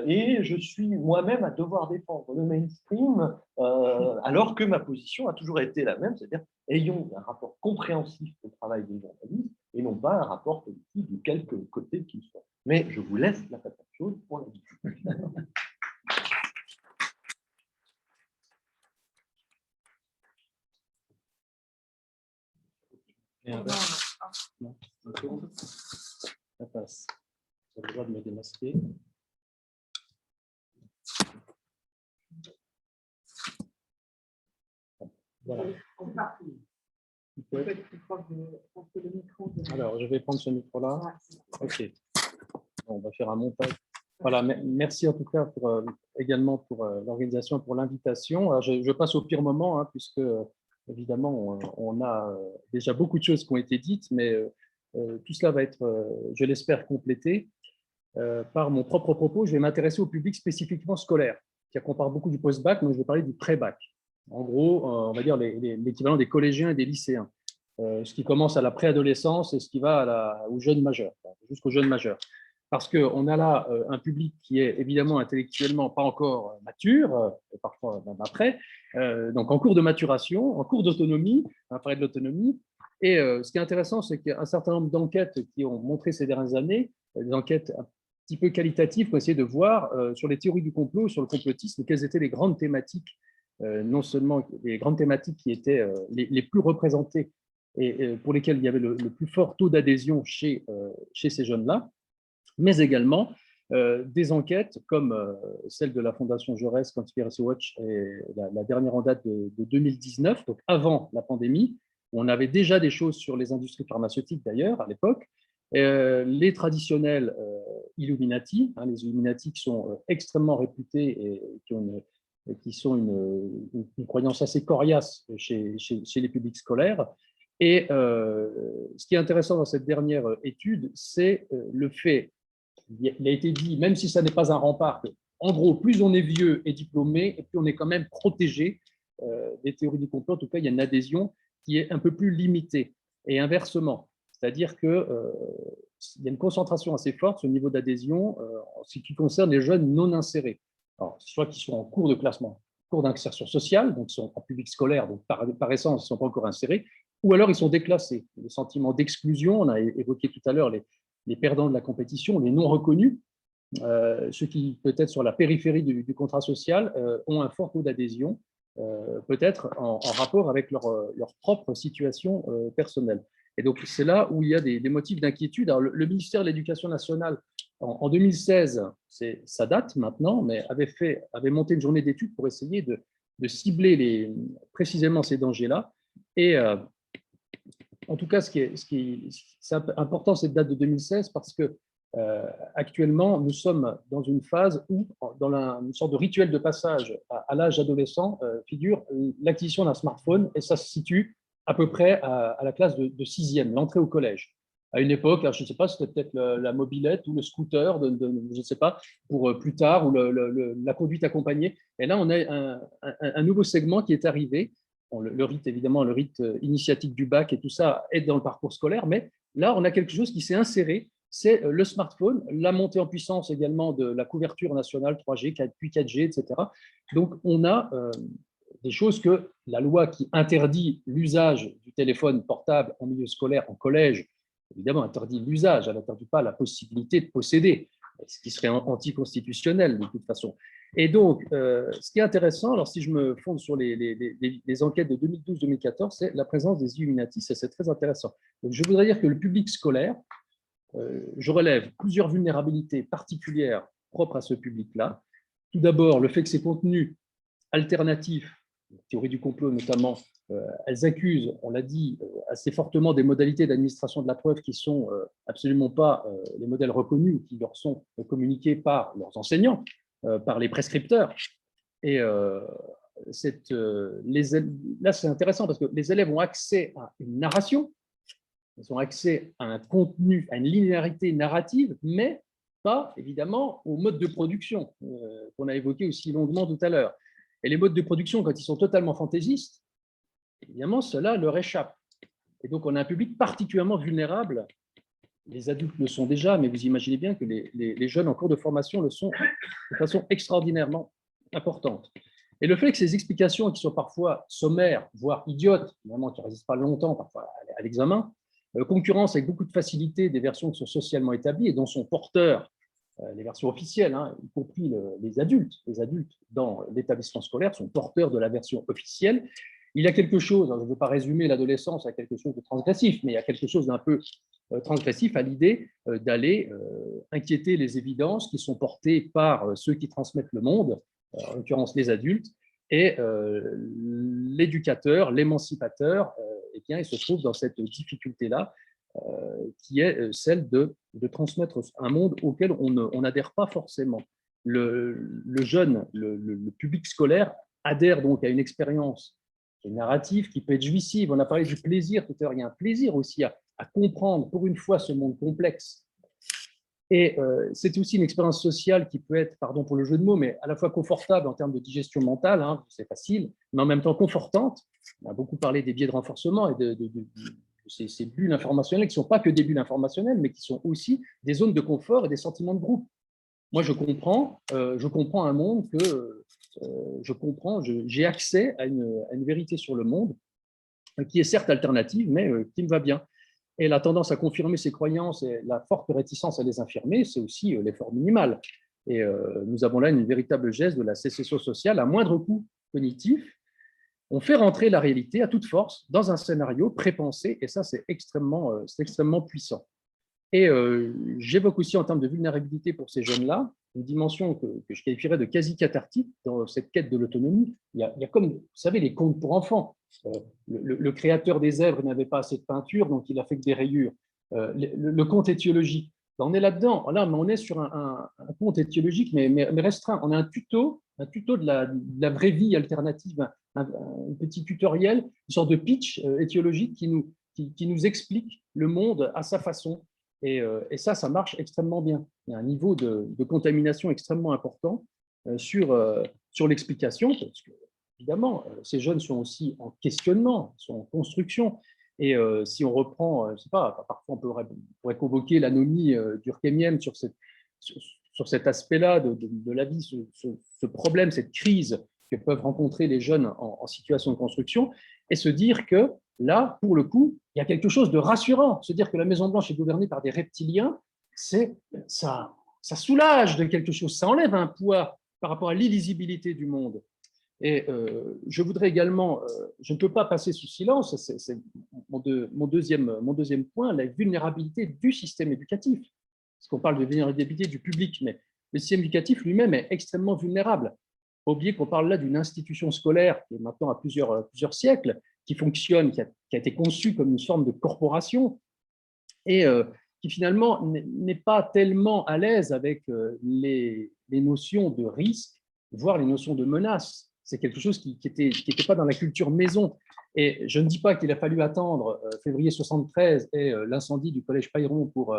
et je suis moi-même à devoir défendre le mainstream alors que ma position a toujours été la même, c'est-à-dire ayons un rapport compréhensif au travail des journalistes et non pas un rapport politique de quelque côté qu'il soit. Mais je vous laisse la patate chaude pour la discussion. Non, ça passe. J'ai le droit de me démasquer. Voilà. Alors, je vais prendre ce micro-là. OK. On va faire un montage. Voilà, merci en tout cas également pour l'organisation, pour l'invitation. Alors, je passe au pire moment, hein, puisque évidemment, on a déjà beaucoup de choses qui ont été dites, mais tout cela va être, je l'espère, complété. Par mon propre propos, je vais m'intéresser au public spécifiquement scolaire, qu'on parle beaucoup du post-bac, mais je vais parler du pré-bac. En gros, on va dire l'équivalent des collégiens et des lycéens, ce qui commence à la préadolescence et ce qui va aux jeunes majeurs, jusqu'aux jeunes majeurs. Parce qu'on a là un public qui est évidemment intellectuellement pas encore mature, parfois même après, donc en cours de maturation, en cours d'autonomie, on va parler de l'autonomie. Et ce qui est intéressant, c'est qu'il y a un certain nombre d'enquêtes qui ont montré ces dernières années, des enquêtes petit peu qualitatif pour essayer de voir sur les théories du complot, sur le complotisme, quelles étaient les grandes thématiques, non seulement les grandes thématiques qui étaient les plus représentées et pour lesquelles il y avait le plus fort taux d'adhésion chez ces jeunes-là, mais également des enquêtes comme celle de la Fondation Jaurès Conspiracy Watch, et la dernière en date de 2019, donc avant la pandémie, où on avait déjà des choses sur les industries pharmaceutiques d'ailleurs à l'époque, les traditionnels Illuminati, les Illuminati qui sont extrêmement réputés et qui sont une croyance assez coriace chez les publics scolaires. Et ce qui est intéressant dans cette dernière étude, c'est le fait, il a été dit, même si ça n'est pas un rempart, en gros, plus on est vieux et diplômé, et plus on est quand même protégé des théories du complot. En tout cas, il y a une adhésion qui est un peu plus limitée. Et inversement, c'est-à-dire qu'il y a une concentration assez forte au niveau d'adhésion en ce qui concerne les jeunes non insérés. Alors, soit qui sont en cours de classement, cours d'insertion sociale, donc ils sont en public scolaire, donc par essence, ils ne sont pas encore insérés, ou alors ils sont déclassés. Le sentiment d'exclusion, on a évoqué tout à l'heure les perdants de la compétition, les non reconnus, ceux qui peut-être sur la périphérie du contrat social ont un fort taux d'adhésion, peut-être en rapport avec leur propre situation personnelle. Et donc c'est là où il y a des motifs d'inquiétude. Alors, le ministère de l'Éducation nationale, en 2016, ça date maintenant, mais avait monté une journée d'études pour essayer de cibler précisément ces dangers-là. Et en tout cas, c'est important cette date de 2016 parce que actuellement, nous sommes dans une phase où, dans une sorte de rituel de passage à l'âge adolescent, figure l'acquisition d'un smartphone, et ça se situe à peu près à la classe de 6e, l'entrée au collège. À une époque, alors je ne sais pas, c'était peut-être la mobilette ou le scooter, je ne sais pas, pour plus tard, ou la conduite accompagnée. Et là, on a un nouveau segment qui est arrivé. Bon, le rite, évidemment, le rite initiatique du bac et tout ça est dans le parcours scolaire, mais là, on a quelque chose qui s'est inséré, c'est le smartphone, la montée en puissance également de la couverture nationale 3G, puis 4G, etc. Donc, on a des choses que la loi qui interdit l'usage du téléphone portable en milieu scolaire, en collège, évidemment, interdit l'usage, elle n'interdit pas la possibilité de posséder, ce qui serait anticonstitutionnel de toute façon. Et donc, ce qui est intéressant, alors si je me fonde sur les enquêtes de 2012-2014, c'est la présence des Illuminati, c'est très intéressant. Donc, je voudrais dire que le public scolaire, je relève plusieurs vulnérabilités particulières propres à ce public-là. Tout d'abord, le fait que ces contenus alternatifs, la théorie du complot notamment, elles accusent, on l'a dit, assez fortement des modalités d'administration de la preuve qui ne sont absolument pas les modèles reconnus ou qui leur sont communiqués par leurs enseignants, par les prescripteurs. Et là, c'est intéressant parce que les élèves ont accès à une narration, ils ont accès à un contenu, à une linéarité narrative, mais pas, évidemment, au mode de production qu'on a évoqué aussi longuement tout à l'heure. Et les modes de production, quand ils sont totalement fantaisistes, évidemment, cela leur échappe. Et donc, on a un public particulièrement vulnérable. Les adultes le sont déjà, mais vous imaginez bien que les jeunes en cours de formation le sont de façon extraordinairement importante. Et le fait que ces explications, qui sont parfois sommaires, voire idiotes, évidemment, qui ne résistent pas longtemps parfois à l'examen, concurrence avec beaucoup de facilité des versions qui sont socialement établies et dont sont porteurs les versions officielles, y compris les adultes dans l'établissement scolaire sont porteurs de la version officielle. Il y a quelque chose, je ne veux pas résumer l'adolescence à quelque chose de transgressif, mais il y a quelque chose d'un peu transgressif à l'idée d'aller inquiéter les évidences qui sont portées par ceux qui transmettent le monde, en l'occurrence les adultes, et l'éducateur, l'émancipateur, eh bien, il se trouve dans cette difficulté-là, qui est celle de transmettre un monde auquel on n'adhère pas forcément. Le jeune, le public scolaire adhère donc à une expérience qui est narrative, qui peut être jouissive. On a parlé du plaisir tout à l'heure, il y a un plaisir aussi à comprendre pour une fois ce monde complexe. Et c'est aussi une expérience sociale qui peut être, pardon pour le jeu de mots, mais à la fois confortable en termes de digestion mentale, c'est facile, mais en même temps confortante. On a beaucoup parlé des biais de renforcement et de ces bulles informationnelles qui ne sont pas que des bulles informationnelles, mais qui sont aussi des zones de confort et des sentiments de groupe. Moi, je comprends un monde que j'ai accès à une vérité sur le monde qui est certes alternative, mais qui me va bien. Et la tendance à confirmer ses croyances et la forte réticence à les infirmer, c'est aussi l'effort minimal. Et nous avons là une véritable geste de la sécession sociale à moindre coût cognitif. On fait rentrer la réalité à toute force dans un scénario prépensé, et ça, c'est extrêmement puissant. Et j'évoque aussi en termes de vulnérabilité pour ces jeunes-là, une dimension que je qualifierais de quasi-cathartique dans cette quête de l'autonomie. Il y a comme, vous savez, les contes pour enfants. Le créateur des zèbres n'avait pas assez de peinture, donc il a fait que des rayures. Le conte étiologique, on est là-dedans. Là, on est sur un conte étiologique, mais restreint. On a un tuto de la vraie vie alternative, un petit tutoriel, une sorte de pitch étiologique qui nous explique le monde à sa façon. Et ça marche extrêmement bien. Il y a un niveau de contamination extrêmement important sur l'explication, parce que, évidemment, ces jeunes sont aussi en questionnement, sont en construction. Et si on reprend, je ne sais pas, parfois on pourrait convoquer l'anomie durkheimienne sur cet aspect-là de la vie, ce problème, cette crise que peuvent rencontrer les jeunes en situation de construction, et se dire que là, pour le coup, il y a quelque chose de rassurant. Se dire que la Maison-Blanche est gouvernée par des reptiliens, ça soulage de quelque chose, ça enlève un poids par rapport à l'illisibilité du monde. Et je voudrais également, je ne peux pas passer sous silence, c'est mon deuxième point, la vulnérabilité du système éducatif. Parce qu'on parle de vulnérabilité du public, mais le système éducatif lui-même est extrêmement vulnérable. Faut oublier qu'on parle là d'une institution scolaire qui est maintenant à plusieurs siècles, qui fonctionne, qui a été conçue comme une forme de corporation et qui finalement n'est pas tellement à l'aise avec les notions de risque, voire les notions de menace. C'est quelque chose qui n'était pas dans la culture maison. Et je ne dis pas qu'il a fallu attendre février 73 et l'incendie du collège Pailleron pour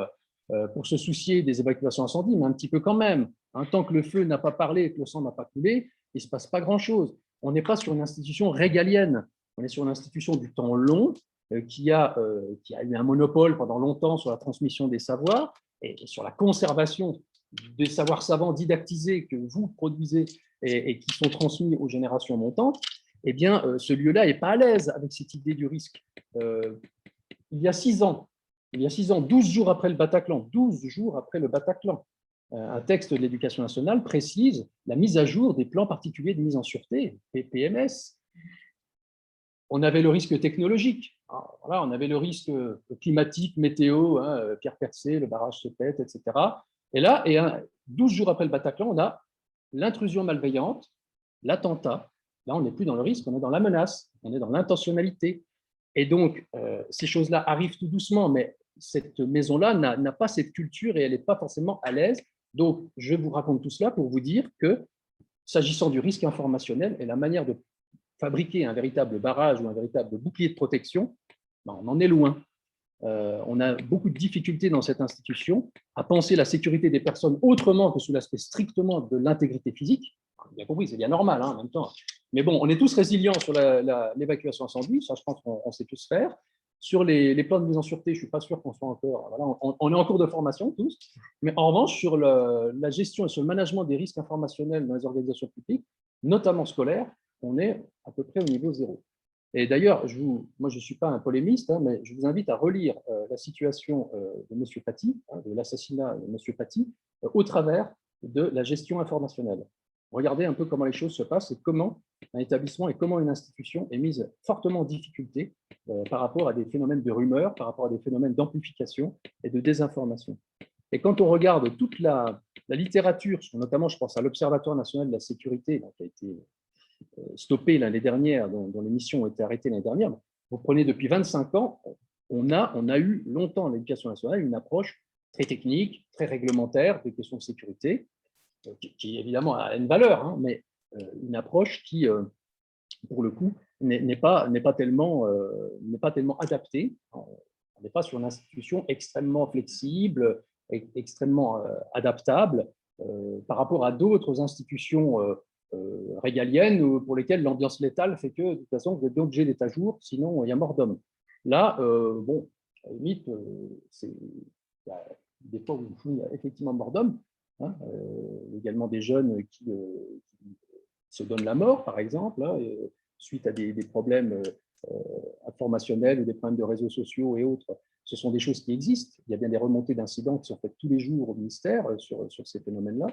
se soucier des évacuations incendie, mais un petit peu quand même. Tant que le feu n'a pas parlé, que le sang n'a pas coulé, il ne se passe pas grand-chose. On n'est pas sur une institution régalienne, on est sur une institution du temps long qui a eu un monopole pendant longtemps sur la transmission des savoirs et sur la conservation des savoirs savants didactisés que vous produisez et qui sont transmis aux générations montantes. Eh bien, ce lieu-là n'est pas à l'aise avec cette idée du risque. Il y a 6 ans, 12 jours après le Bataclan, un texte de l'Éducation nationale précise la mise à jour des plans particuliers de mise en sûreté, PMS. On avait le risque technologique, voilà, on avait le risque climatique, météo, Pierre Percé, le barrage se pète, etc. Et là, 12 jours après le Bataclan, on a l'intrusion malveillante, l'attentat. Là, on n'est plus dans le risque, on est dans la menace, on est dans l'intentionnalité. Et donc, ces choses-là arrivent tout doucement, mais cette maison-là n'a pas cette culture et elle n'est pas forcément à l'aise. Donc, je vous raconte tout cela pour vous dire que, s'agissant du risque informationnel et la manière de fabriquer un véritable barrage ou un véritable bouclier de protection, on en est loin. On a beaucoup de difficultés dans cette institution à penser la sécurité des personnes autrement que sous l'aspect strictement de l'intégrité physique. Bien compris, c'est bien normal en même temps. Mais bon, on est tous résilients sur l'évacuation incendie, ça je pense qu'on sait tous faire. Sur les plans de mise en sûreté, je ne suis pas sûr qu'on soit encore… Voilà, on est en cours de formation tous. Mais en revanche, sur la gestion et sur le management des risques informationnels dans les organisations publiques, notamment scolaires, on est à peu près au niveau 0. Et d'ailleurs, moi je ne suis pas un polémiste, mais je vous invite à relire la situation de M. Paty, de l'assassinat de M. Paty, au travers de la gestion informationnelle. Regardez un peu comment les choses se passent et comment un établissement et comment une institution est mise fortement en difficulté par rapport à des phénomènes de rumeurs, par rapport à des phénomènes d'amplification et de désinformation. Et quand on regarde toute la littérature, notamment je pense à l'Observatoire national de la sécurité, qui a été stoppé l'année dernière, dont les missions ont été arrêtées l'année dernière, vous prenez depuis 25 ans, on a eu longtemps à l'Éducation nationale une approche très technique, très réglementaire des questions de sécurité, qui évidemment a une valeur, mais une approche qui, pour le coup, n'est pas tellement adaptée. On n'est pas sur une institution extrêmement flexible, extrêmement adaptable par rapport à d'autres institutions régaliennes pour lesquelles l'ambiance létale fait que, de toute façon, vous êtes obligé d'être à jour, sinon il y a mort d'homme. Là, bon, à la limite, il y a des fois où il y a effectivement mort d'homme, également des jeunes qui se donnent la mort, par exemple, suite à des problèmes informationnels ou des problèmes de réseaux sociaux et autres, ce sont des choses qui existent. Il y a bien des remontées d'incidents qui sont faites tous les jours au ministère sur ces phénomènes-là.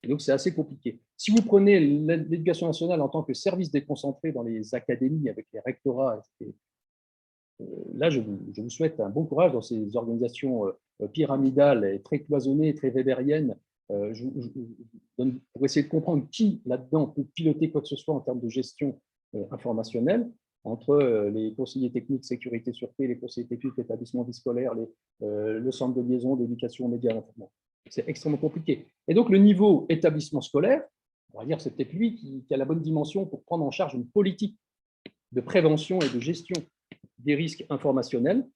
Et donc, c'est assez compliqué. Si vous prenez l'éducation nationale en tant que service déconcentré dans les académies avec les rectorats, là, je vous souhaite un bon courage dans ces organisations pyramidales et très cloisonnées, très weberiennes. Pour essayer de comprendre qui, là-dedans, peut piloter quoi que ce soit en termes de gestion informationnelle, entre les conseillers techniques sécurité sûreté, les conseillers techniques établissements vie scolaire, le centre de liaison d'éducation aux médias à l'information. C'est extrêmement compliqué. Et donc, le niveau établissement scolaire, on va dire c'est peut-être lui qui a la bonne dimension pour prendre en charge une politique de prévention et de gestion des risques informationnels.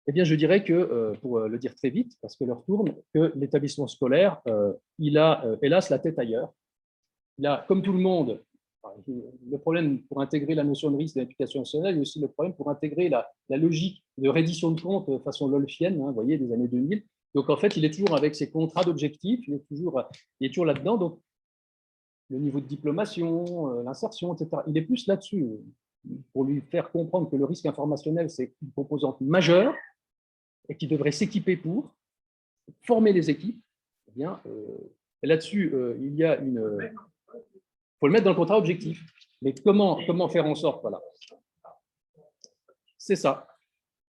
Eh bien, je dirais que, pour le dire très vite, parce que l'heure tourne, que l'établissement scolaire, il a, hélas, la tête ailleurs. Il a, comme tout le monde, le problème pour intégrer la notion de risque de l'éducation nationale, il y a aussi le problème pour intégrer la logique de reddition de comptes façon lolfienne, vous voyez, des années 2000. Donc, en fait, il est toujours avec ses contrats d'objectifs, il est toujours là-dedans. Donc, le niveau de diplomation, l'insertion, etc., il est plus là-dessus, pour lui faire comprendre que le risque informationnel, c'est une composante majeure et qu'il devrait s'équiper pour former les équipes. Eh bien, là-dessus, il y a une... Il faut le mettre dans le contrat objectif. Mais comment faire en sorte, voilà. C'est ça.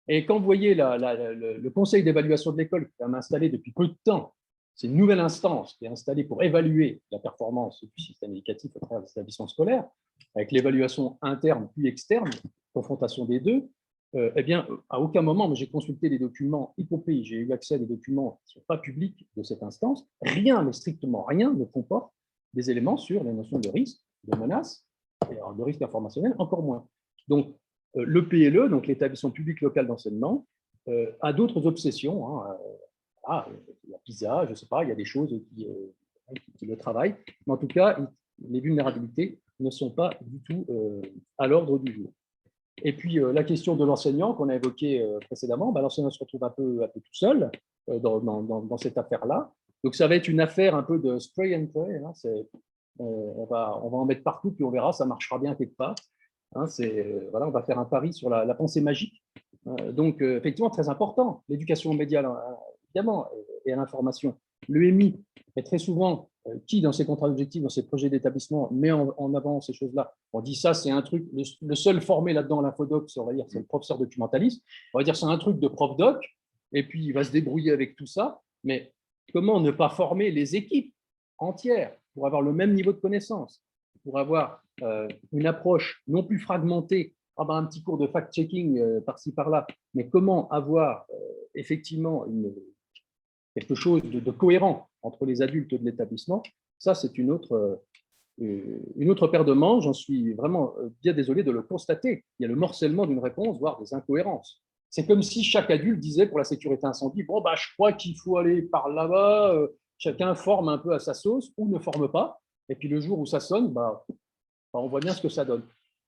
Et quand vous voyez le conseil d'évaluation de l'école qui est installé depuis peu de temps, c'est une nouvelle instance qui est installée pour évaluer la performance du système éducatif à travers les établissements scolaires, avec l'évaluation interne puis externe, confrontation des deux, eh bien, à aucun moment, mais j'ai consulté les documents, y compris, j'ai eu accès à des documents qui ne sont pas publics de cette instance, rien, mais strictement rien, ne comporte des éléments sur les notions de risque, de menace, et de risque informationnel, encore moins. Donc, le PLE, donc l'établissement public local d'enseignement, a d'autres obsessions. Il y a PISA, je ne sais pas, il y a des choses qui le travaillent. Mais en tout cas, les vulnérabilités ne sont pas du tout à l'ordre du jour. Et puis, la question de l'enseignant qu'on a évoquée précédemment, l'enseignant se retrouve un peu tout seul dans cette affaire-là. Donc, ça va être une affaire un peu de spray and pray. On va en mettre partout, puis on verra, ça marchera bien quelque part. Voilà, on va faire un pari sur la pensée magique. Donc, effectivement, très important. L'éducation aux médias, évidemment, et à l'information. L'EMI est très souvent qui, dans ses contrats d'objectifs, dans ses projets d'établissement, met en avant ces choses-là. On dit ça, c'est un truc, le seul formé là-dedans, l'infodoc, on va dire, c'est le professeur documentaliste. On va dire c'est un truc de prof doc, et puis il va se débrouiller avec tout ça. Mais comment ne pas former les équipes entières pour avoir le même niveau de connaissance, pour avoir une approche non plus fragmentée, un petit cours de fact-checking par-ci, par-là, mais comment avoir effectivement quelque chose de cohérent entre les adultes de l'établissement, ça, c'est une autre paire de manches. J'en suis vraiment bien désolé de le constater. Il y a le morcellement d'une réponse, voire des incohérences. C'est comme si chaque adulte disait pour la sécurité incendie, bon, je crois qu'il faut aller par là-bas, chacun forme un peu à sa sauce ou ne forme pas. Et puis le jour où ça sonne, on voit bien ce que ça donne.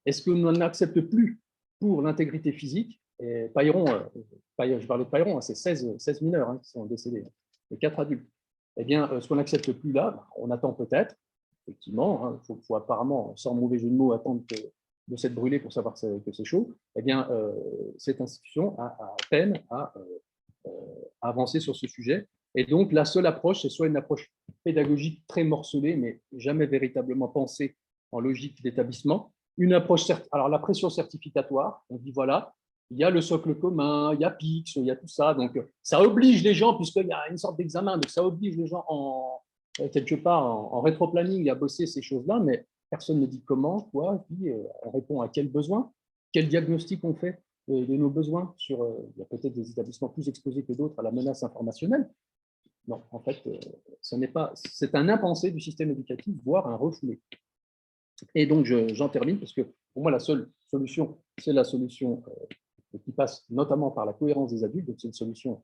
Est-ce que nous n'acceptons plus pour l'intégrité physique? Et Pailleron, je parlais de Pailleron, c'est 16 mineurs qui sont décédés, et 4 adultes. Eh bien, ce qu'on n'accepte plus là, on attend peut-être, effectivement, il faut apparemment, sans mauvais jeu de mots, attendre de s'être brûlé pour savoir que c'est chaud. Eh bien, cette institution a à peine à avancer sur ce sujet. Et donc, la seule approche, c'est soit une approche pédagogique très morcelée, mais jamais véritablement pensée en logique d'établissement. Une approche, alors la pression certificatoire, on dit voilà, il y a le socle commun, il y a PIX, il y a tout ça. Donc, ça oblige les gens, puisqu'il y a une sorte d'examen, donc ça oblige les gens quelque part en rétroplanning à bosser ces choses-là, mais personne ne dit comment, quoi, puis on répond à quel besoin, quel diagnostic on fait de nos besoins. Il y a peut-être des établissements plus exposés que d'autres à la menace informationnelle. Non, en fait, c'est un impensé du système éducatif, voire un refoulé. Et donc, j'en termine, parce que pour moi, la seule solution, c'est la solution qui passe notamment par la cohérence des adultes. Donc, c'est une solution,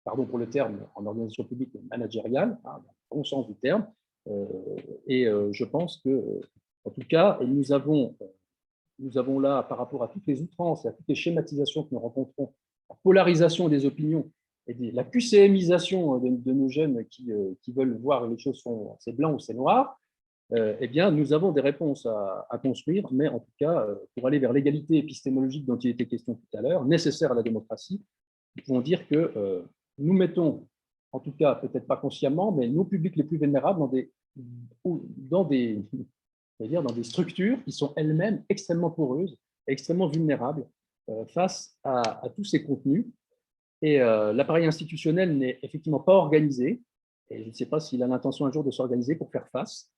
pardon pour le terme, en organisation publique managériale, dans le bon sens du terme. Je pense que, en tout cas, nous avons là, par rapport à toutes les outrances et à toutes les schématisations que nous rencontrons, la polarisation des opinions et la QCMisation de nos jeunes qui veulent voir les choses c'est blanc ou c'est noir, eh bien, nous avons des réponses à construire, mais en tout cas, pour aller vers l'égalité épistémologique dont il était question tout à l'heure, nécessaire à la démocratie, nous pouvons dire que nous mettons, en tout cas, peut-être pas consciemment, mais nos publics les plus vulnérables dans des structures qui sont elles-mêmes extrêmement poreuses, extrêmement vulnérables face à tous ces contenus. Et l'appareil institutionnel n'est effectivement pas organisé, et je ne sais pas s'il a l'intention un jour de s'organiser pour faire face,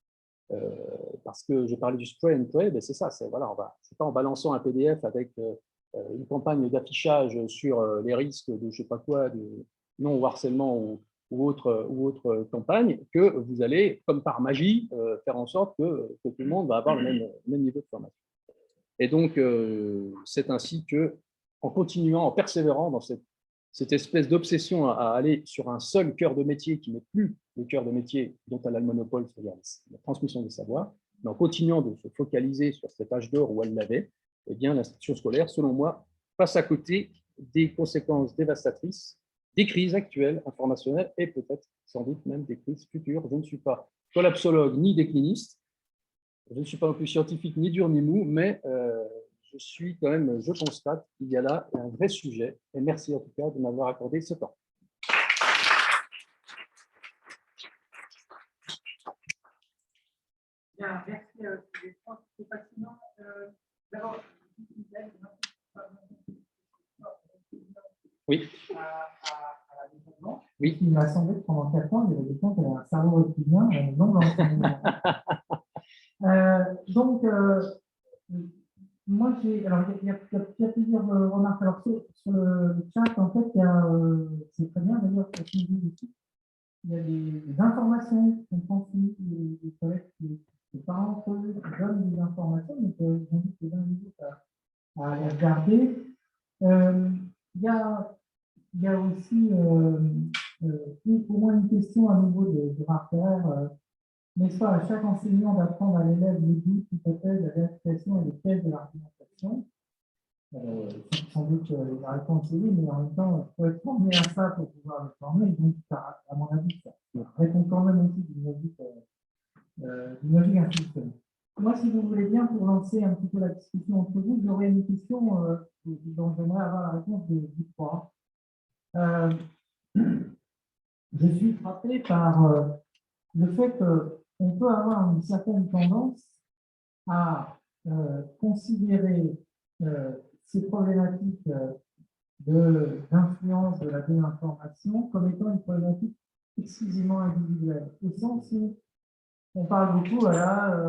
parce que je parlais du spray and pray, ben c'est ça, c'est voilà, c'est pas en balançant un PDF avec une campagne d'affichage sur les risques de je sais pas quoi, de non au harcèlement ou autre campagne, que vous allez, comme par magie, faire en sorte que tout le monde va avoir le même niveau de formation. Et donc, c'est ainsi que, en continuant, en persévérant dans cette espèce d'obsession à aller sur un seul cœur de métier qui n'est plus le cœur de métier dont elle a le monopole, c'est-à-dire la transmission des savoirs, mais en continuant de se focaliser sur cet âge d'or où elle l'avait, eh bien, l'institution scolaire, selon moi, passe à côté des conséquences dévastatrices des crises actuelles informationnelles et peut-être, sans doute même, des crises futures. Je ne suis pas collapsologue ni décliniste, je ne suis pas non plus scientifique ni dur ni mou, mais je constate qu'il y a là un vrai sujet. Et merci en tout cas de m'avoir accordé ce temps. Bien, merci. Je pense que c'est fascinant. D'abord, oui. À la développement. Oui. Il m'a semblé que pendant 4 ans, il y avait des gens qui avaient un cerveau reptilien, non dans l'enseignement. Donc, moi, il y a plusieurs remarques. Alors, sur le chat, en fait, c'est très bien d'ailleurs, il y a des informations qui sont transmises, des collègues qui parlent entre eux, qui donnent des informations, donc j'invite les uns les autres à les regarder. Il y a aussi au moins une question à nouveau de rapport. N'est-ce pas, à chaque enseignant d'apprendre à l'élève les doutes, l'hypothèse, la vérification et les pièges de l'argumentation. Sans doute la réponse est oui, mais en même temps, il faut être formé à ça pour pouvoir le former. Donc, à mon avis, ça répond quand même aussi d'une logique institutionnelle. Moi, si vous voulez bien, pour lancer un petit peu la discussion entre vous, j'aurais une question dont j'aimerais avoir la réponse du 3. Je suis frappé par le fait qu'on peut avoir une certaine tendance à considérer ces problématiques d'influence de la désinformation comme étant une problématique exclusivement individuelle, au sens où on parle beaucoup, voilà,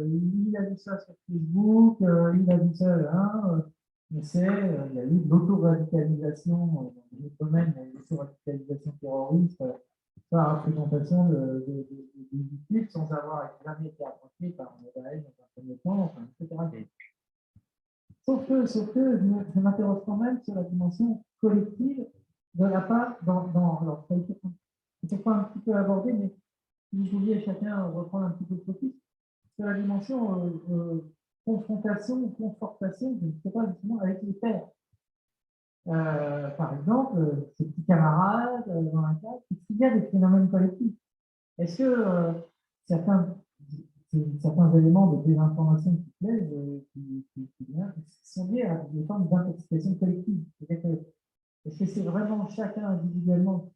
il a vu ça sur Facebook, il a vu ça là, mais il y a eu de l'auto-radicalisation dans le domaine de l'auto-radicalisation terroriste, par représentation de YouTube sans avoir jamais été approché par Daesh dans un premier temps, enfin, etc. Sauf que je m'interroge quand même sur la dimension collective de la part alors, ça a été pas un petit peu abordé, mais si vous pouviez chacun reprendre un petit peu de focus sur la dimension confrontation ou confortation, je ne sais pas justement, avec les pairs. Par exemple, ces petits camarades dans la classe, est-ce qu'il y a des phénomènes collectifs? Est-ce que certains éléments de désinformation qui plaisent, qui sont liés à des formes d'intoxication collective? Est-ce que c'est vraiment chacun individuellement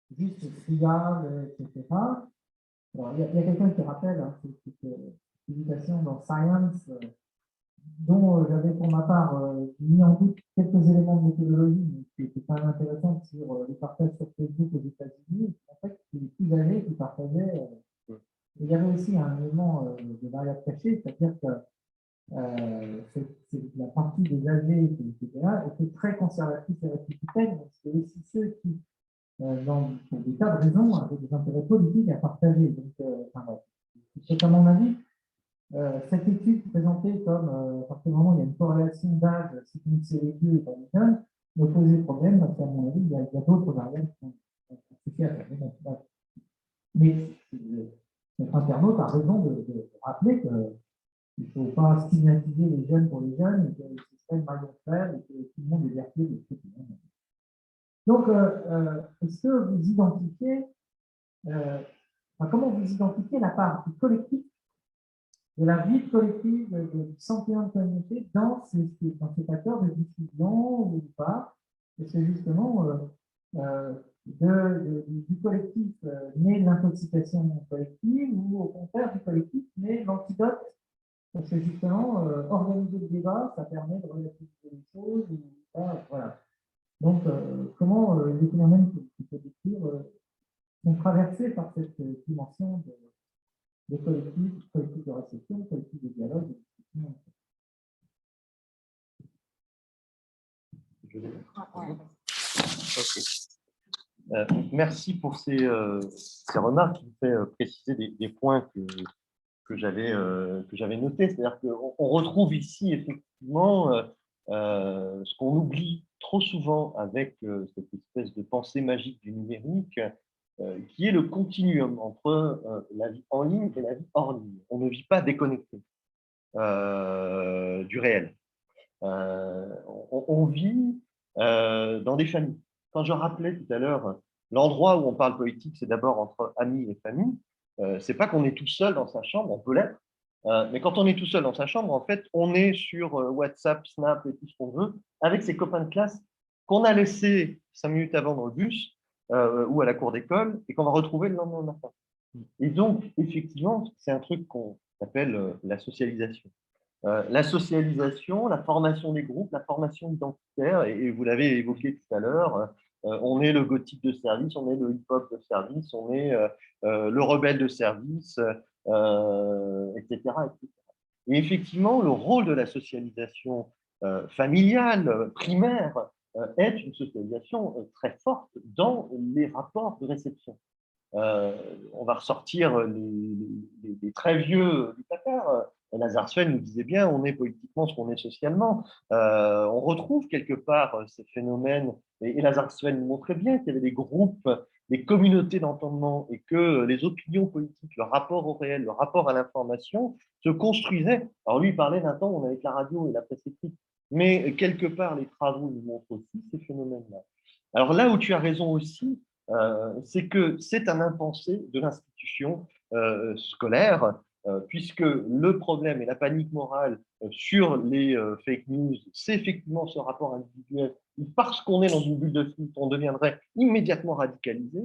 qui est juste friable, etc. Alors, il y a quelqu'un qui rappelle cette publication dans Science, dont j'avais pour ma part mis en doute quelques éléments de méthodologie, mais qui étaient quand même intéressants sur les partages sur Facebook aux États-Unis. En fait, c'est les plus âgés qui partageaient. Il y avait aussi un élément de variable cachée, c'est-à-dire que la partie des âgés qui étaient là était très conservatrice et républicaine, donc c'était aussi ceux qui, pour des tas de raisons, avaient des intérêts politiques à partager. Donc, c'est à mon avis. Cette étude présentée comme, à partir du moment où il y a une corrélation d'âge, si vous c'est les vieux et pas les jeunes, me posait problème, parce qu'à mon avis, il y a d'autres variables qui sont associées à ça. Mais notre internaute a raison de rappeler qu'il ne faut pas stigmatiser les jeunes pour les jeunes, et que ce serait une maillon faible, et que tout le monde est vertueux de ce qu'il y a. Donc, est-ce que vous identifiez, comment vous identifiez la part du collectif de la vie collective, du sentiment de communauté dans ces facteurs de diffusion ou pas. Et c'est justement du collectif naît l'intoxication collective ou au contraire du collectif naît l'antidote. Parce que justement, organiser le débat, ça permet de relativiser les choses. Voilà. Donc, comment les phénomènes qu'il faut décrire sont traversés par cette dimension de collectif de réception, collectif de dialogue, de discussion. Merci pour ces remarques qui me fait préciser des points que j'avais notés. C'est-à-dire qu'on retrouve ici effectivement ce qu'on oublie trop souvent avec cette espèce de pensée magique du numérique, qui est le continuum entre la vie en ligne et la vie hors ligne. On ne vit pas déconnecté du réel. On vit dans des familles. Quand je rappelais tout à l'heure, l'endroit où on parle politique, c'est d'abord entre amis et famille. C'est pas qu'on est tout seul dans sa chambre, on peut l'être, mais quand on est tout seul dans sa chambre, en fait, on est sur WhatsApp, Snap et tout ce qu'on veut, avec ses copains de classe qu'on a laissés 5 minutes avant dans le bus ou à la cour d'école et qu'on va retrouver le lendemain matin. Et donc, effectivement, c'est un truc qu'on appelle la socialisation. La socialisation, la formation des groupes, la formation identitaire, et vous l'avez évoqué tout à l'heure, on est le gothique de service, on est le hip-hop de service, on est le rebelle de service, etc., etc. Et effectivement, le rôle de la socialisation familiale, primaire, est une socialisation très forte dans les rapports de réception. On va ressortir les très vieux du placard. Lazare Swen nous disait bien, on est politiquement ce qu'on est socialement. On retrouve quelque part ces phénomènes, et Lazare Swen nous montrait bien qu'il y avait des groupes, des communautés d'entendement, et que les opinions politiques, le rapport au réel, le rapport à l'information, se construisaient. Alors lui, il parlait d'un temps où on avait que la radio et la presse écrite, mais quelque part, les travaux nous montrent aussi ces phénomènes-là. Alors là où tu as raison aussi, c'est que c'est un impensé de l'institution scolaire, puisque le problème et la panique morale sur les fake news, c'est effectivement ce rapport individuel. Parce qu'on est dans une bulle de filtre, on deviendrait immédiatement radicalisé.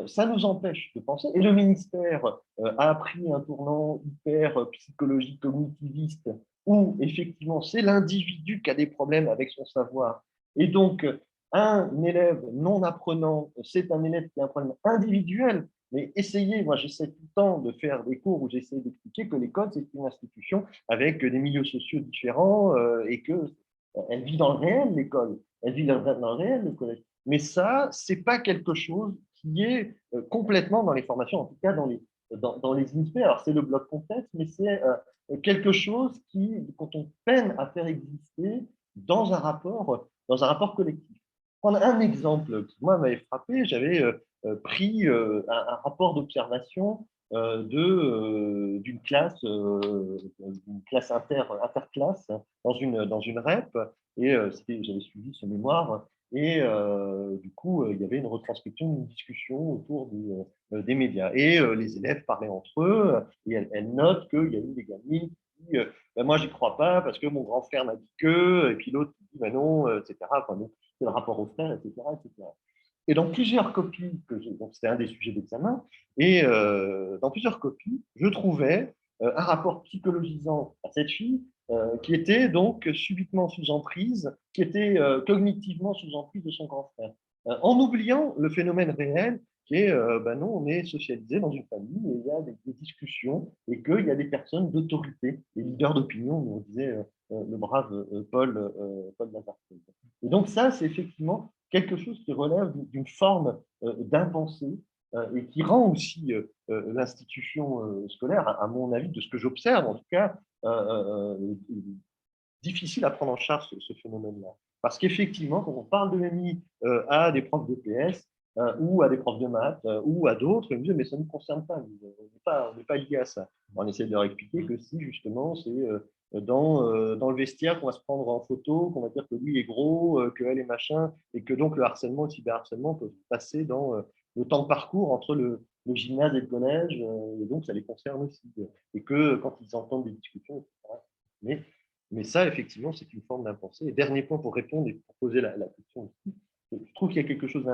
Ça nous empêche de penser. Et le ministère a pris un tournant hyper psychologique, cognitiviste, où effectivement c'est l'individu qui a des problèmes avec son savoir. Et donc, un élève non apprenant, c'est un élève qui a un problème individuel, mais essayez, moi j'essaie tout le temps de faire des cours où j'essaie d'expliquer que l'école c'est une institution avec des milieux sociaux différents et qu'elle vit dans le réel, l'école, elle vit dans le réel, le collège. Mais ça, c'est pas quelque chose qui est complètement dans les formations, en tout cas dans les INSPE. Alors c'est le bloc contexte, mais c'est quelque chose qui, quand on peine à faire exister dans un rapport collectif. Prendre un exemple qui, moi, m'avait frappé, j'avais pris un rapport d'observation d'une classe interclasse dans une REP, et j'avais suivi ce mémoire, et du coup, il y avait une retranscription d'une discussion autour des médias. Et les élèves parlaient entre eux, et elles notent qu'il y a eu des gamines qui disent ben, moi, j'y crois pas parce que mon grand frère m'a dit que, et puis l'autre dit ben non, etc. Enfin, donc, c'est le rapport aux frères, etc., etc. Et dans plusieurs copies, donc c'était un des sujets d'examen, et dans plusieurs copies, je trouvais un rapport psychologisant à cette fille qui était donc subitement sous emprise, qui était cognitivement sous emprise de son grand frère, en oubliant le phénomène réel qui est, ben non, on est socialisé dans une famille, et il y a des discussions, et qu'il y a des personnes d'autorité, des leaders d'opinion, nous on disait le brave Paul Lazare. Et donc ça, c'est effectivement quelque chose qui relève d'une forme d'impensée et qui rend aussi l'institution scolaire, à mon avis, de ce que j'observe en tout cas, difficile à prendre en charge ce phénomène-là. Parce qu'effectivement, quand on parle de l'EMI à des profs de PS ou à des profs de maths ou à d'autres, ils me disent mais ça ne nous concerne pas, on n'est pas lié à ça. On essaie de leur expliquer que si justement c'est dans le vestiaire qu'on va se prendre en photo, qu'on va dire que lui est gros, que elle est machin, et que donc le harcèlement et le cyberharcèlement peuvent passer dans le temps de parcours entre le gymnase et le collège, et donc ça les concerne aussi. Et que quand ils entendent des discussions, etc. Mais ça, effectivement, c'est une forme d'impensé. Et dernier point pour répondre et pour poser la question, je trouve qu'il y a quelque chose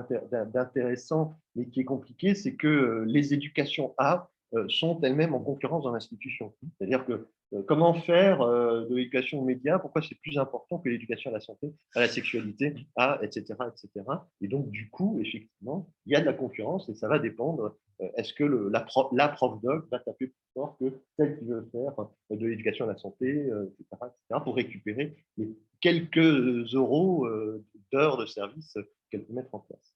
d'intéressant, mais qui est compliqué, c'est que les éducations A sont elles-mêmes en concurrence dans l'institution. C'est-à-dire que comment faire de l'éducation aux médias, pourquoi c'est plus important que l'éducation à la santé, à la sexualité, etc., etc. Et donc, du coup, effectivement, il y a de la concurrence et ça va dépendre. Est-ce que la prof doc va taper plus fort que celle qui veut faire de l'éducation à la santé, etc., pour récupérer les quelques euros d'heures de service qu'elle peut mettre en place.